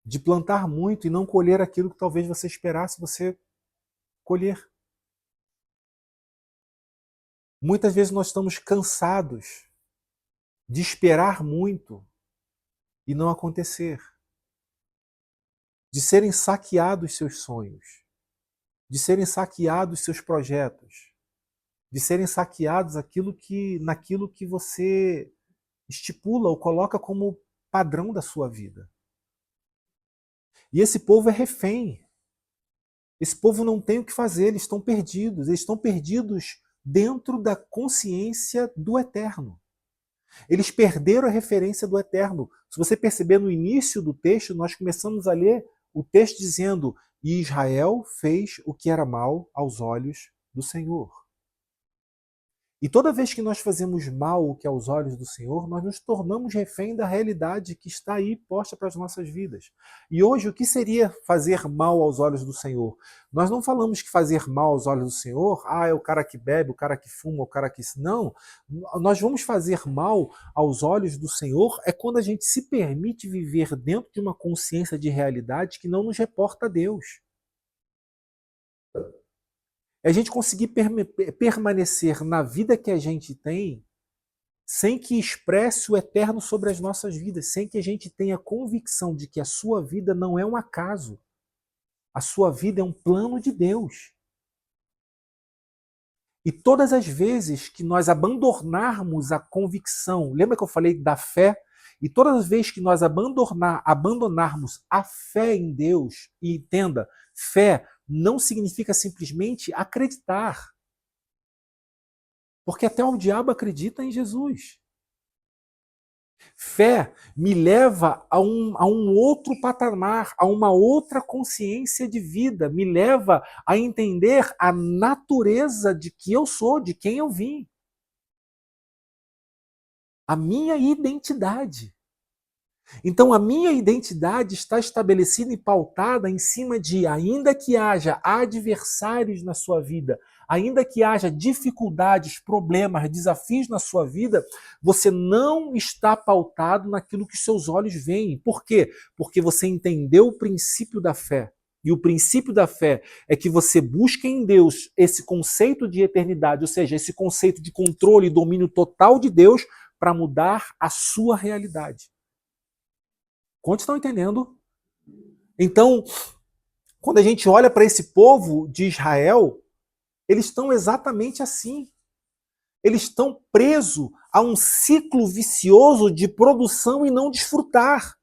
de plantar muito e não colher aquilo que talvez você esperasse você colher. Muitas vezes nós estamos cansados de esperar muito e não acontecer. De serem saqueados seus sonhos. De serem saqueados seus projetos. De serem saqueados naquilo que você estipula ou coloca como padrão da sua vida. E esse povo é refém. Esse povo não tem o que fazer, eles estão perdidos. Eles estão perdidos dentro da consciência do eterno. Eles perderam a referência do eterno. Se você perceber no início do texto, nós começamos a ler o texto dizendo: e Israel fez o que era mal aos olhos do Senhor. E toda vez que nós fazemos mal o que é aos olhos do Senhor, nós nos tornamos refém da realidade que está aí posta para as nossas vidas. E hoje, o que seria fazer mal aos olhos do Senhor? Nós não falamos que fazer mal aos olhos do Senhor, é o cara que bebe, o cara que fuma, o cara que... Não, nós vamos fazer mal aos olhos do Senhor é quando a gente se permite viver dentro de uma consciência de realidade que não nos reporta a Deus. É a gente conseguir permanecer na vida que a gente tem sem que expresse o eterno sobre as nossas vidas, sem que a gente tenha convicção de que a sua vida não é um acaso. A sua vida é um plano de Deus. E todas as vezes que nós abandonarmos a convicção, lembra que eu falei da fé? E todas as vezes que nós abandonarmos a fé em Deus, e entenda, fé não significa simplesmente acreditar. Porque até o diabo acredita em Jesus. Fé me leva a um outro patamar, a uma outra consciência de vida, me leva a entender a natureza de que eu sou, de quem eu vim. A minha identidade. Então, a minha identidade está estabelecida e pautada em cima de, ainda que haja adversários na sua vida, ainda que haja dificuldades, problemas, desafios na sua vida, você não está pautado naquilo que seus olhos veem. Por quê? Porque você entendeu o princípio da fé. E o princípio da fé é que você busca em Deus esse conceito de eternidade, ou seja, esse conceito de controle e domínio total de Deus para mudar a sua realidade. Quantos estão entendendo? Então, quando a gente olha para esse povo de Israel, eles estão exatamente assim. Eles estão presos a um ciclo vicioso de produção e não desfrutar.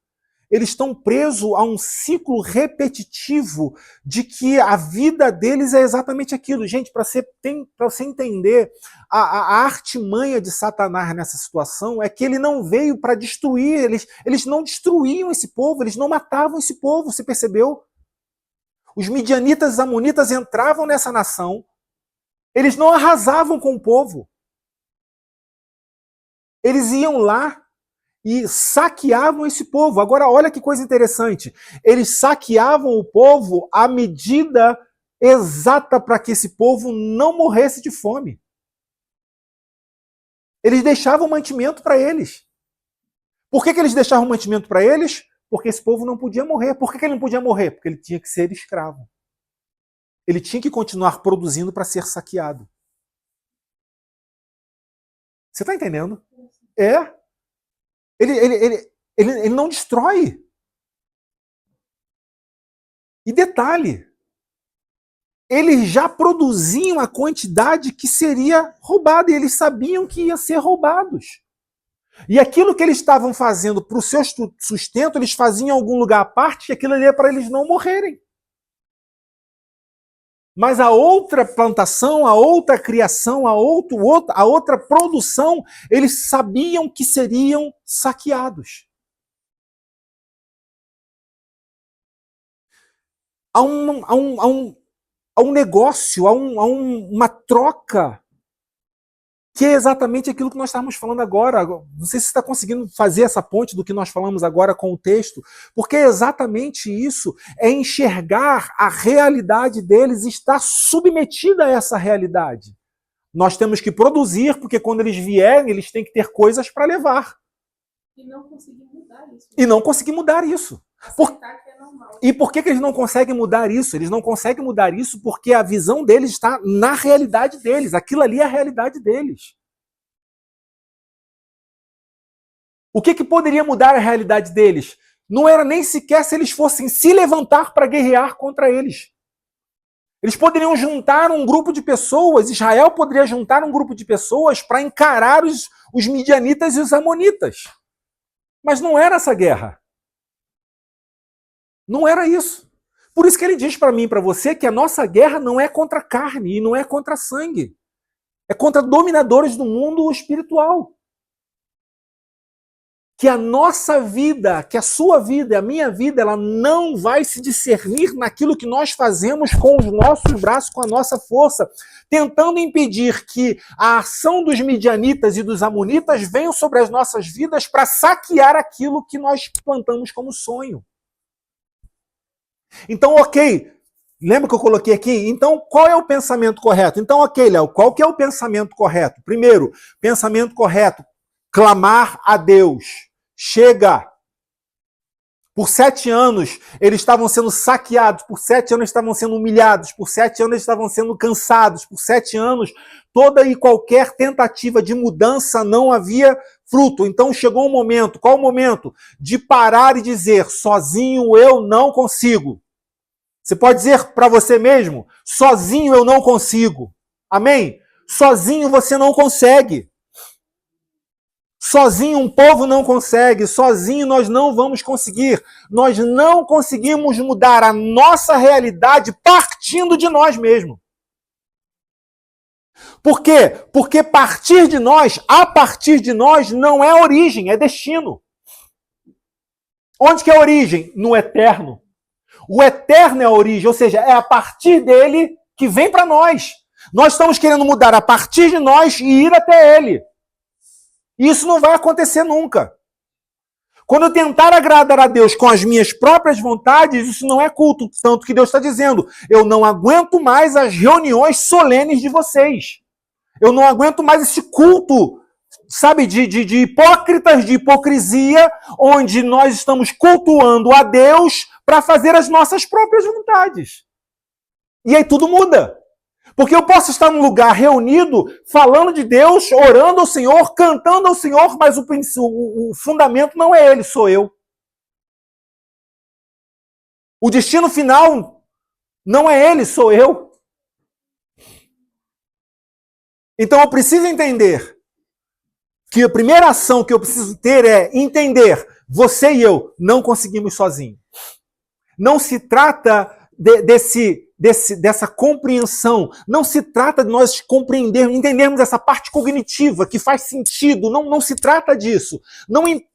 Eles estão presos a um ciclo repetitivo de que a vida deles é exatamente aquilo. Gente, para você entender, a artimanha de Satanás nessa situação é que ele não veio para destruir, eles não destruíam esse povo, eles não matavam esse povo, você percebeu? Os midianitas e os amonitas entravam nessa nação, eles não arrasavam com o povo. Eles iam lá e saqueavam esse povo. Agora, olha que coisa interessante. Eles saqueavam o povo à medida exata para que esse povo não morresse de fome. Eles deixavam mantimento para eles. Por que eles deixavam mantimento para eles? Porque esse povo não podia morrer. Por que ele não podia morrer? Porque ele tinha que ser escravo. Ele tinha que continuar produzindo para ser saqueado. Você está entendendo? É. Ele não destrói. E detalhe, eles já produziam a quantidade que seria roubada, e eles sabiam que ia ser roubados. E aquilo que eles estavam fazendo para o seu sustento, eles faziam em algum lugar à parte, e aquilo ali é para eles não morrerem. Mas a outra plantação, a outra criação, a outra produção, eles sabiam que seriam saqueados. Há um negócio, há uma troca, que é exatamente aquilo que nós estamos falando agora. Não sei se você está conseguindo fazer essa ponte do que nós falamos agora com o texto, porque é exatamente isso, é enxergar a realidade deles e estar submetida a essa realidade. Nós temos que produzir, porque quando eles vierem, eles têm que ter coisas para levar. E não conseguir mudar isso. E não conseguir mudar isso. Aceitar que é normal. E por que eles não conseguem mudar isso? Eles não conseguem mudar isso porque a visão deles está na realidade deles. Aquilo ali é a realidade deles. O que poderia mudar a realidade deles? Não era nem sequer se eles fossem se levantar para guerrear contra eles. Eles poderiam juntar um grupo de pessoas, Israel poderia juntar um grupo de pessoas para encarar os midianitas e os amonitas. Mas não era essa guerra. Não era isso. Por isso que ele diz para mim e para você que a nossa guerra não é contra a carne e não é contra sangue. É contra dominadores do mundo espiritual. Que a nossa vida, que a sua vida, a minha vida, ela não vai se discernir naquilo que nós fazemos com os nossos braços, com a nossa força, tentando impedir que a ação dos midianitas e dos amonitas venham sobre as nossas vidas para saquear aquilo que nós plantamos como sonho. Então, ok, lembra que eu coloquei aqui? Então, qual é o pensamento correto? Então, ok, Léo, qual que é o pensamento correto? Primeiro, pensamento correto, clamar a Deus. Chega! Por 7 anos, eles estavam sendo saqueados, por 7 anos estavam sendo humilhados, por 7 anos estavam sendo cansados, por 7 anos, toda e qualquer tentativa de mudança não havia fruto. Então chegou um momento, qual o momento? De parar e dizer, sozinho eu não consigo. Você pode dizer para você mesmo, sozinho eu não consigo. Amém? Sozinho você não consegue. Sozinho um povo não consegue, sozinho nós não vamos conseguir. Nós não conseguimos mudar a nossa realidade partindo de nós mesmos. Por quê? Porque a partir de nós não é origem, é destino. Onde que é a origem? No eterno. O eterno é a origem, ou seja, é a partir dele que vem para nós. Nós estamos querendo mudar a partir de nós e ir até ele. E isso não vai acontecer nunca. Quando eu tentar agradar a Deus com as minhas próprias vontades, isso não é culto. Tanto que Deus está dizendo, eu não aguento mais as reuniões solenes de vocês. Eu não aguento mais esse culto, sabe, de hipócritas, de hipocrisia, onde nós estamos cultuando a Deus para fazer as nossas próprias vontades. E aí tudo muda. Porque eu posso estar num lugar reunido, falando de Deus, orando ao Senhor, cantando ao Senhor, mas o fundamento não é Ele, sou eu. O destino final não é Ele, sou eu. Então eu preciso entender que a primeira ação que eu preciso ter é entender, Você e eu não conseguimos sozinhos. Não se trata dessa compreensão. Não se trata de nós compreendermos, entendermos essa parte cognitiva que faz sentido. Não se trata disso.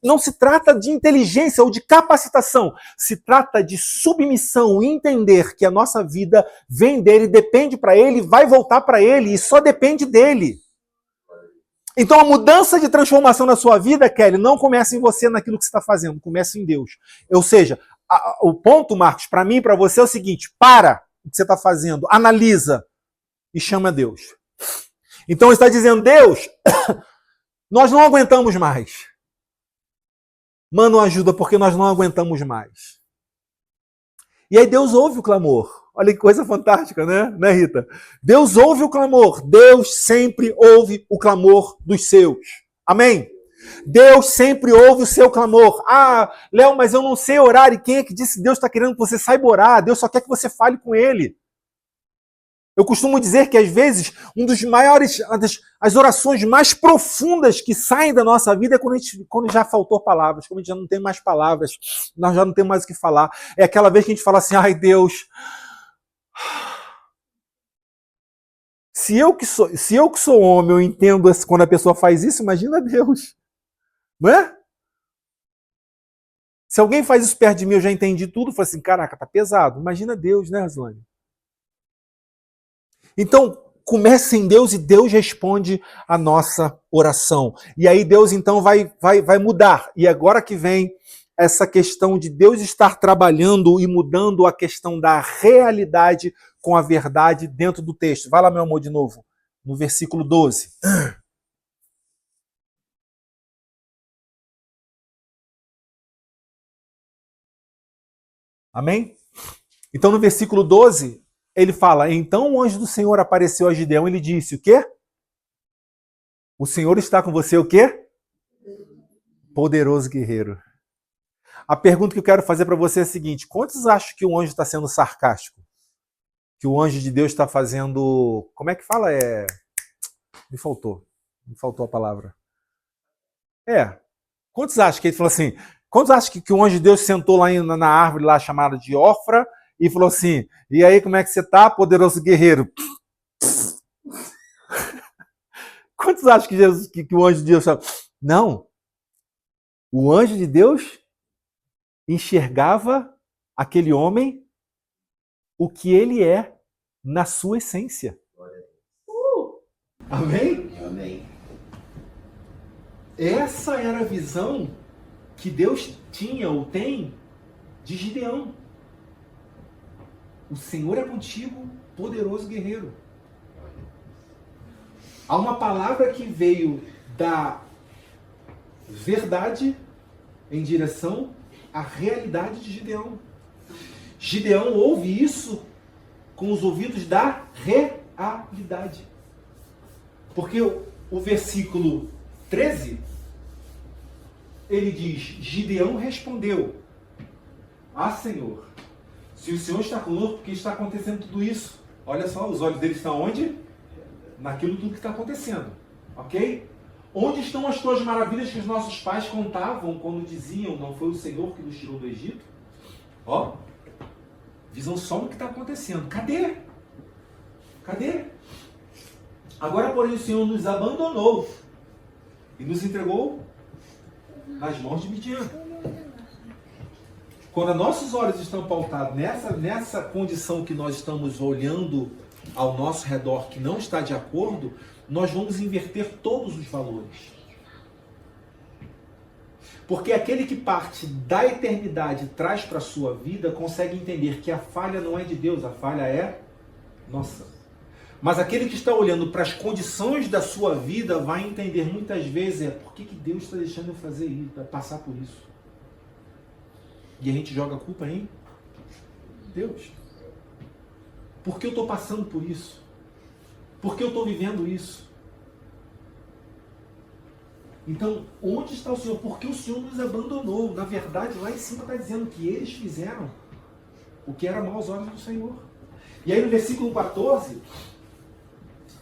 Não se trata de inteligência ou de capacitação. Se trata de submissão, entender que a nossa vida vem dele, depende para ele, vai voltar para ele e só depende dele. Então a mudança de transformação na sua vida, Kelly, não começa em você naquilo que você está fazendo, começa em Deus. Ou seja, o ponto, Marcos, para mim e para você é o seguinte: para o que você está fazendo, analisa e chama Deus. Então ele está dizendo, Deus, nós não aguentamos mais. Manda uma ajuda porque nós não aguentamos mais. E aí Deus ouve o clamor. Olha que coisa fantástica, né, Rita? Deus ouve o clamor. Deus sempre ouve o clamor dos seus. Amém? Deus sempre ouve o seu clamor. Ah, Léo, mas eu não sei orar. E quem é que disse que Deus está querendo que você saiba orar? Deus só quer que você fale com Ele. Eu costumo dizer que, às vezes, as orações mais profundas que saem da nossa vida é quando já faltou palavras, quando a gente já não tem mais palavras, nós já não temos mais o que falar. É aquela vez que a gente fala assim, ai Deus, se eu que sou homem, eu entendo quando a pessoa faz isso, imagina Deus. Não é? Se alguém faz isso perto de mim, eu já entendi tudo, eu falo assim, caraca, tá pesado. Imagina Deus, né, Roslane? Então, comece em Deus e Deus responde a nossa oração. E aí Deus, então, vai mudar. E agora que vem essa questão de Deus estar trabalhando e mudando a questão da realidade com a verdade dentro do texto. Vai lá, meu amor, de novo, no versículo 12. Amém? Então, no versículo 12... ele fala, então o anjo do Senhor apareceu a Gideão e ele disse, o quê? O Senhor está com você, o quê? Poderoso guerreiro. A pergunta que eu quero fazer para você é a seguinte, quantos acham que o anjo está sendo sarcástico? Que o anjo de Deus está fazendo... Como é que fala? Me faltou a palavra. Quantos acham que ele falou assim, quantos acham que o anjo de Deus sentou lá na árvore lá chamada de Ofra e falou assim, e aí, como é que você tá, poderoso guerreiro? Quantos acham que o anjo de Deus... Não. O anjo de Deus enxergava aquele homem o que ele é na sua essência. Amém? Amém. Essa era a visão que Deus tinha ou tem de Gideão. O Senhor é contigo, poderoso guerreiro. Há uma palavra que veio da verdade em direção à realidade de Gideão. Gideão ouve isso com os ouvidos da realidade. Porque o versículo 13, ele diz, Gideão respondeu, Senhor, se o Senhor está conosco, por que está acontecendo tudo isso? Olha só, os olhos dele estão onde? Naquilo tudo que está acontecendo. Ok? Onde estão as tuas maravilhas que os nossos pais contavam quando diziam, não foi o Senhor que nos tirou do Egito? Ó, visão só no que está acontecendo. Cadê? Cadê? Agora, porém, o Senhor nos abandonou e nos entregou nas mãos de Midian. Quando nossos olhos estão pautados nessa condição que nós estamos olhando ao nosso redor que não está de acordo, nós vamos inverter todos os valores. Porque aquele que parte da eternidade e traz para a sua vida consegue entender que a falha não é de Deus, a falha é nossa. Mas aquele que está olhando para as condições da sua vida vai entender muitas vezes por que Deus está deixando eu fazer isso, passar por isso. E a gente joga a culpa em Deus. Por que eu estou passando por isso? Por que eu estou vivendo isso? Então, onde está o Senhor? Porque o Senhor nos abandonou. Na verdade, lá em cima está dizendo que eles fizeram o que era mau aos olhos do Senhor. E aí no versículo 14,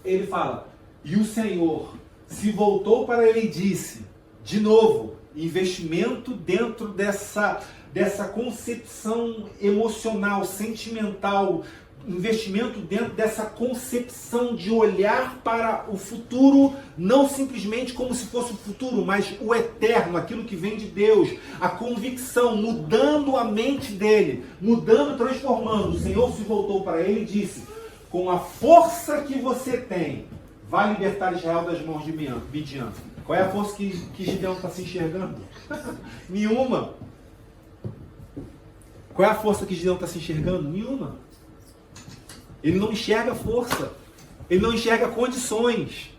ele fala, e o Senhor se voltou para ele e disse, de novo, Investimento dentro dessa concepção emocional, sentimental, investimento dentro dessa concepção de olhar para o futuro, não simplesmente como se fosse o futuro, mas o eterno, aquilo que vem de Deus, a convicção, mudando a mente dele, mudando, transformando. O Senhor se voltou para ele e disse: com a força que você tem, vai libertar Israel das mãos de Midian. Qual é a força que Gideão está se enxergando? Nenhuma. Qual é a força que Gideão está se enxergando? Nenhuma. Ele não enxerga força. Ele não enxerga condições.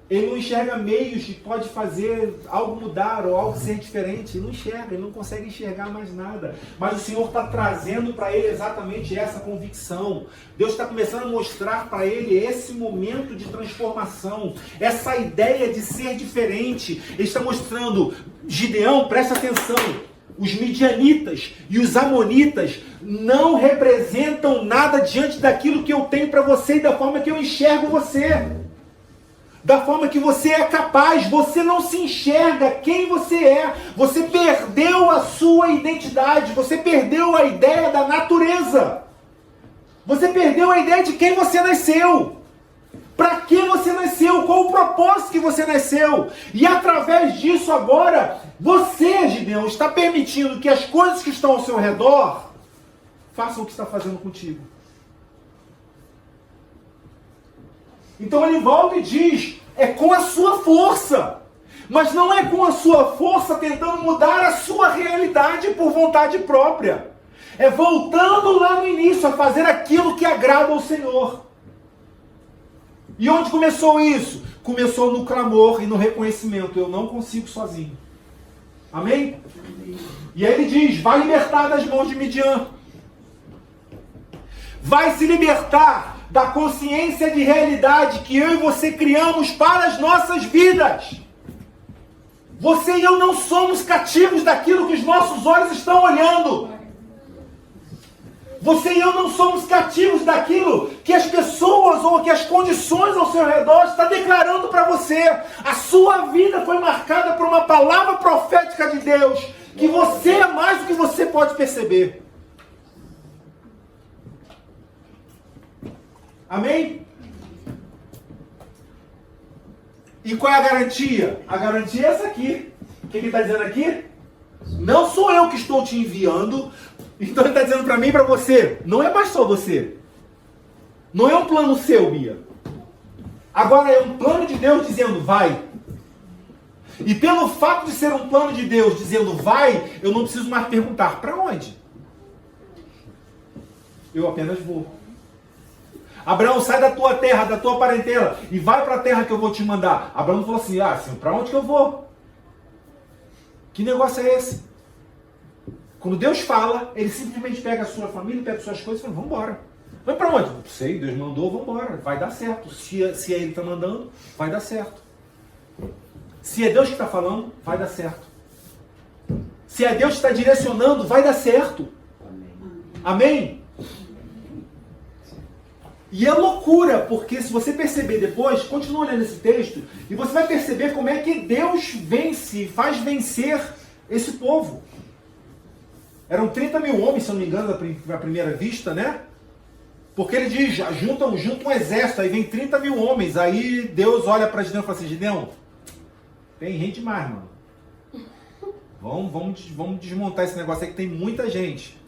Ele não enxerga meios que pode fazer algo mudar ou algo ser diferente. Ele não enxerga, ele não consegue enxergar mais nada. Mas o Senhor está trazendo para ele exatamente essa convicção. Deus está começando a mostrar para ele esse momento de transformação, essa ideia de ser diferente. Ele está mostrando: Gideão, presta atenção, os midianitas e os amonitas não representam nada diante daquilo que eu tenho para você e da forma que eu enxergo você. Da forma que você é capaz, você não se enxerga quem você é. Você perdeu a sua identidade, você perdeu a ideia da natureza. Você perdeu a ideia de quem você nasceu. Para que você nasceu? Qual o propósito que você nasceu? E através disso agora, você, Gideão, está permitindo que as coisas que estão ao seu redor façam o que está fazendo contigo. Então ele volta e diz: é com a sua força. Mas não é com a sua força tentando mudar a sua realidade por vontade própria. É voltando lá no início a fazer aquilo que agrada ao Senhor. E onde começou isso? Começou no clamor e no reconhecimento: eu não consigo sozinho. Amém? E aí ele diz: vai libertar das mãos de Midian. Vai se libertar da consciência de realidade que eu e você criamos para as nossas vidas. Você e eu não somos cativos daquilo que os nossos olhos estão olhando. Você e eu não somos cativos daquilo que as pessoas ou que as condições ao seu redor estão declarando para você. A sua vida foi marcada por uma palavra profética de Deus, que você é mais do que você pode perceber. Amém? E qual é a garantia? A garantia é essa aqui. O que ele está dizendo aqui? Não sou eu que estou te enviando. Então ele está dizendo para mim e para você: não é mais só você. Não é um plano seu, Bia. Agora é um plano de Deus dizendo: vai. E pelo fato de ser um plano de Deus dizendo vai, eu não preciso mais perguntar para onde. Eu apenas vou. Abraão, sai da tua terra, da tua parentela e vai para a terra que eu vou te mandar. Abraão falou assim: para onde que eu vou? Que negócio é esse? Quando Deus fala, ele simplesmente pega a sua família, pega as suas coisas e fala: vamos embora. Vai para onde? Não sei, Deus mandou, vamos embora. Vai dar certo. Se é ele que está mandando, vai dar certo. Se é Deus que está falando, vai dar certo. Se é Deus que está direcionando, vai dar certo. Amém? E é loucura, porque se você perceber depois, continua olhando esse texto, e você vai perceber como é que Deus vence, faz vencer esse povo. Eram 30 mil homens, se eu não me engano, à primeira vista, né? Porque ele diz: junta um exército, aí vem 30 mil homens. Aí Deus olha para Gideão e fala assim: Gideão, tem gente demais, mano. Vamos desmontar esse negócio aí que tem muita gente.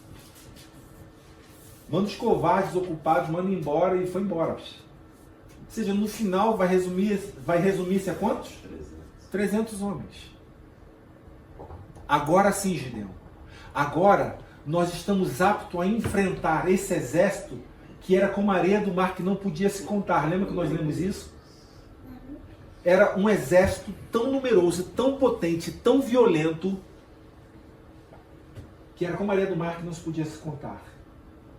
Manda os covardes, ocupados, manda embora, e foi embora. Ou seja, no final vai resumir-se a quantos? 300 homens. Agora sim, Gideão. Agora nós estamos aptos a enfrentar esse exército que era como a areia do mar que não podia se contar. Lembra que nós lemos isso? Era um exército tão numeroso, tão potente, tão violento, que era como a areia do mar que não se podia se contar.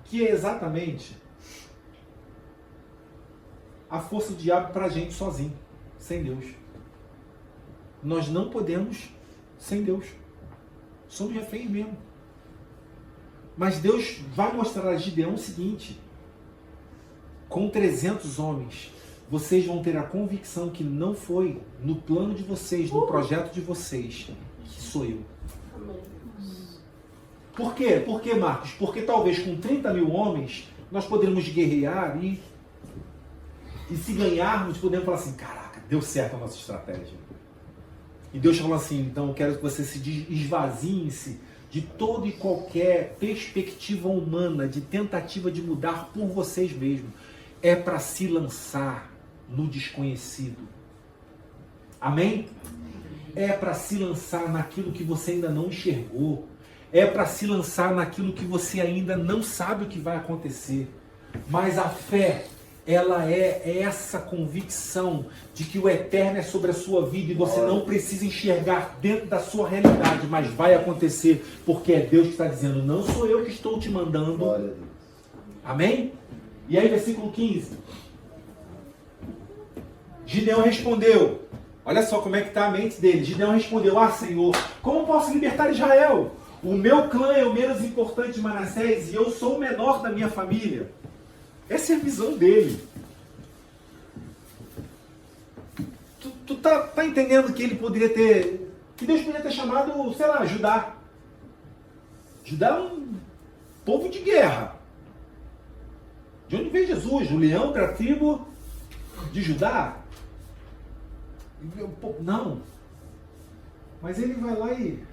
Que é exatamente a força do diabo para a gente sozinho, sem Deus. Nós não podemos sem Deus. Somos reféns mesmo. Mas Deus vai mostrar a Gideão o seguinte: com 300 homens, vocês vão ter a convicção que não foi no plano de vocês, no projeto de vocês, que sou eu. Amém. Por quê? Por quê, Marcos? Porque talvez com 30 mil homens nós poderíamos guerrear e se ganharmos, podemos falar assim, caraca, deu certo a nossa estratégia. E Deus falou assim, então eu quero que você se esvazie-se de toda e qualquer perspectiva humana, de tentativa de mudar por vocês mesmos. É para se lançar no desconhecido. Amém? É para se lançar naquilo que você ainda não enxergou. É para se lançar naquilo que você ainda não sabe o que vai acontecer. Mas a fé, ela é essa convicção de que o eterno é sobre a sua vida e você não precisa enxergar dentro da sua realidade, mas vai acontecer, porque é Deus que está dizendo, não sou eu que estou te mandando. Amém? E aí, versículo 15. Gideão respondeu, olha só como é que está a mente dele. Gideão respondeu, Senhor, como posso libertar Israel? O meu clã é o menos importante de Manassés e eu sou o menor da minha família. Essa é a visão dele. Tu tá entendendo que ele poderia ter... Que Deus poderia ter chamado, sei lá, Judá. Judá é um povo de guerra. De onde veio Jesus? O leão para a tribo de Judá? Não. Mas ele vai lá e...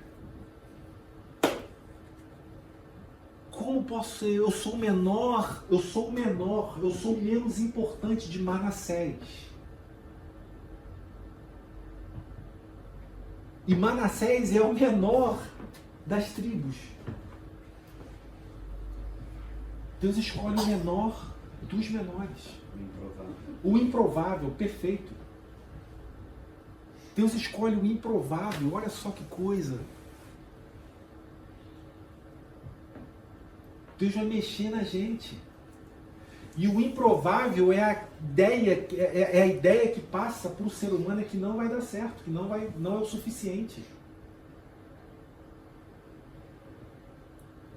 Como posso ser? Eu sou o menor, eu sou o menos importante de Manassés. E Manassés é o menor das tribos. Deus escolhe o menor dos menores. O improvável, perfeito. Deus escolhe o improvável, olha só que coisa. Deus vai mexer na gente. E o improvável é a ideia que passa para o ser humano que não vai dar certo, que não é o suficiente.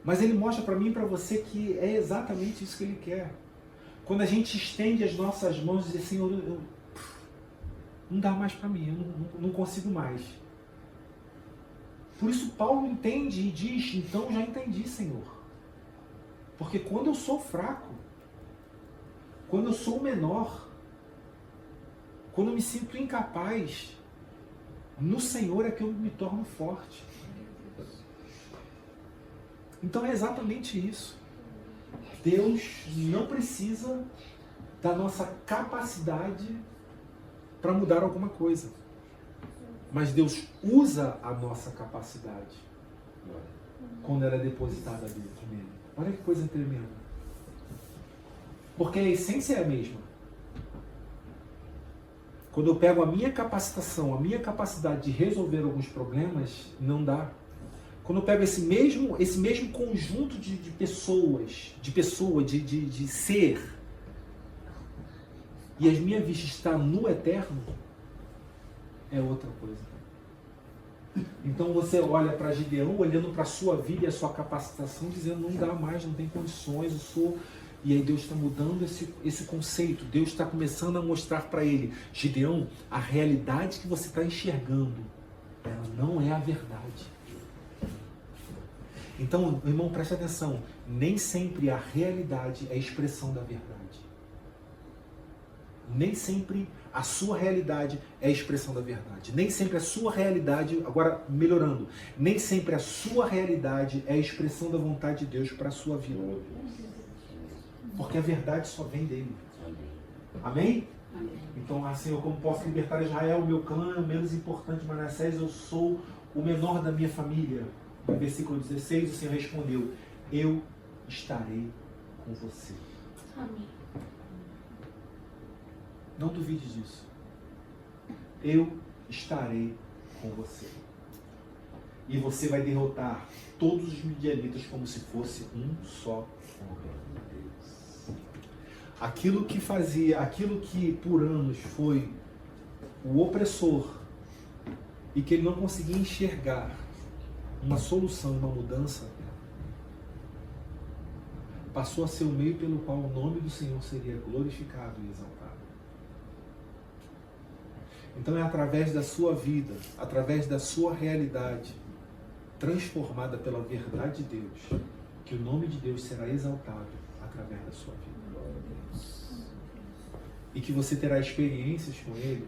Mas ele mostra para mim e para você que é exatamente isso que ele quer. Quando a gente estende as nossas mãos e diz, Senhor, não dá mais para mim, eu não consigo mais. Por isso Paulo entende e diz, então já entendi, Senhor. Porque quando eu sou fraco, quando eu sou menor, quando eu me sinto incapaz, no Senhor é que eu me torno forte. Então é exatamente isso. Deus não precisa da nossa capacidade para mudar alguma coisa. Mas Deus usa a nossa capacidade quando ela é depositada dentro dele. Olha que coisa tremenda. Porque a essência é a mesma. Quando eu pego a minha capacitação, a minha capacidade de resolver alguns problemas, não dá. Quando eu pego esse mesmo conjunto de ser, e a minha vista está no eterno, é outra coisa. Então você olha para Gideão, olhando para a sua vida e a sua capacitação, dizendo, não dá mais, não tem condições, eu sou... E aí Deus está mudando esse conceito. Deus está começando a mostrar para ele, Gideão, a realidade que você está enxergando, ela não é a verdade. Então, irmão, preste atenção, nem sempre a realidade é a expressão da verdade. Nem sempre a sua realidade é a expressão da verdade. Nem sempre a sua realidade, agora melhorando, nem sempre a sua realidade é a expressão da vontade de Deus para a sua vida. Porque a verdade só vem dele. Amém? Amém. Então, Senhor, como posso libertar Israel? O meu clã é o menos importante de Manassés, eu sou o menor da minha família. No versículo 16, o Senhor respondeu, eu estarei com você. Amém. Não duvide disso. Eu estarei com você. E você vai derrotar todos os midianitas como se fosse um só homem. Aquilo que por anos foi o opressor e que ele não conseguia enxergar uma solução, uma mudança, passou a ser o meio pelo qual o nome do Senhor seria glorificado e exaltado. Então é através da sua vida, através da sua realidade, transformada pela verdade de Deus, que o nome de Deus será exaltado através da sua vida. E que você terá experiências com Ele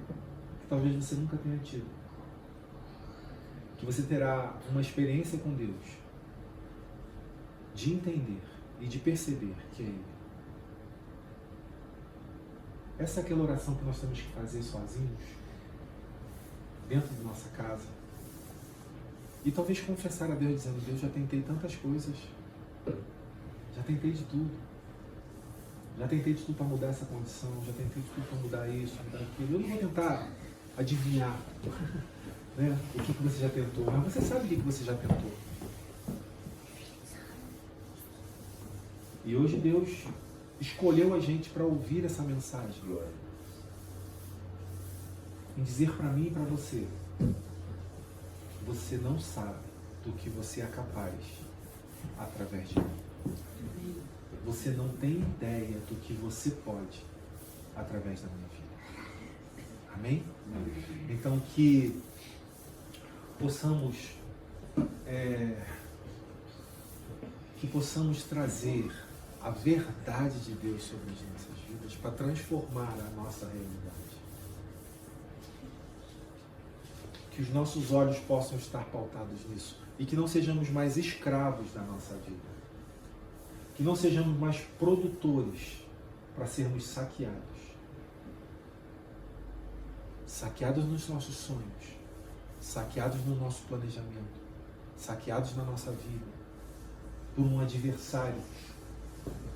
que talvez você nunca tenha tido. Que você terá uma experiência com Deus de entender e de perceber que é Ele. Essa é aquela oração que nós temos que fazer sozinhos, dentro de nossa casa. E talvez confessar a Deus dizendo: Deus, já tentei tantas coisas, já tentei de tudo. Já tentei de tudo para mudar essa condição, já tentei de tudo para mudar isso, mudar aquilo. Eu não vou tentar adivinhar né, o que você já tentou, mas você sabe o que você já tentou. E hoje Deus escolheu a gente para ouvir essa mensagem. Em dizer para mim e para você: você não sabe do que você é capaz através de mim. Você não tem ideia do que você pode através da minha vida. Amém? Então que possamos trazer a verdade de Deus sobre as nossas vidas para transformar a nossa realidade. Que os nossos olhos possam estar pautados nisso e que não sejamos mais escravos da nossa vida. Que não sejamos mais produtores para sermos saqueados. Saqueados nos nossos sonhos, saqueados no nosso planejamento, saqueados na nossa vida, por um adversário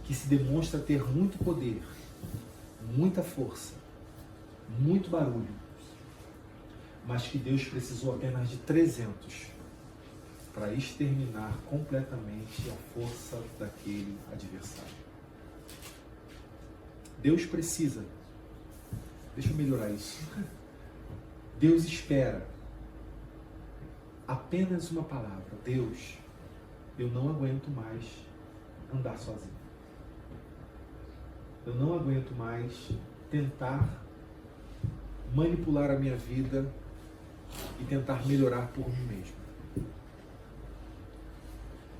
que se demonstra ter muito poder, muita força, muito barulho, mas que Deus precisou apenas de 300 para exterminar completamente a força daquele adversário. Deus precisa, deixa eu melhorar isso, Deus espera apenas uma palavra: Deus, eu não aguento mais andar sozinho. Eu não aguento mais tentar manipular a minha vida e tentar melhorar por mim mesmo.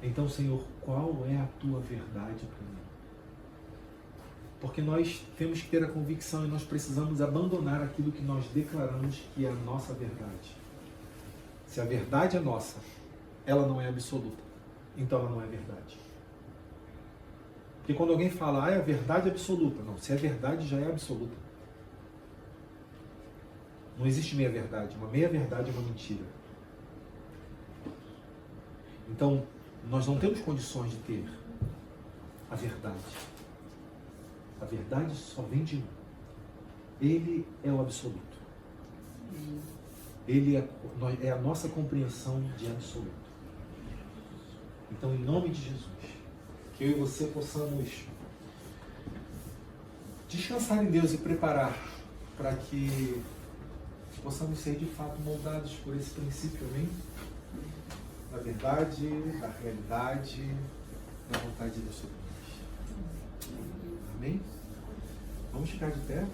Então, Senhor, qual é a tua verdade para mim? Porque nós temos que ter a convicção e nós precisamos abandonar aquilo que nós declaramos que é a nossa verdade. Se a verdade é nossa, ela não é absoluta. Então ela não é verdade. Porque quando alguém fala, é a verdade absoluta. Não, se é verdade, já é absoluta. Não existe meia-verdade. Uma meia-verdade é uma mentira. Então, nós não temos condições de ter a verdade. A verdade só vem de um. Ele é o absoluto. Ele é a nossa compreensão de absoluto. Então, em nome de Jesus, que eu e você possamos descansar em Deus e preparar para que possamos ser de fato moldados por esse princípio, amém? Da verdade, da realidade, da vontade de Deus sobre nós. Amém? Vamos ficar de pé?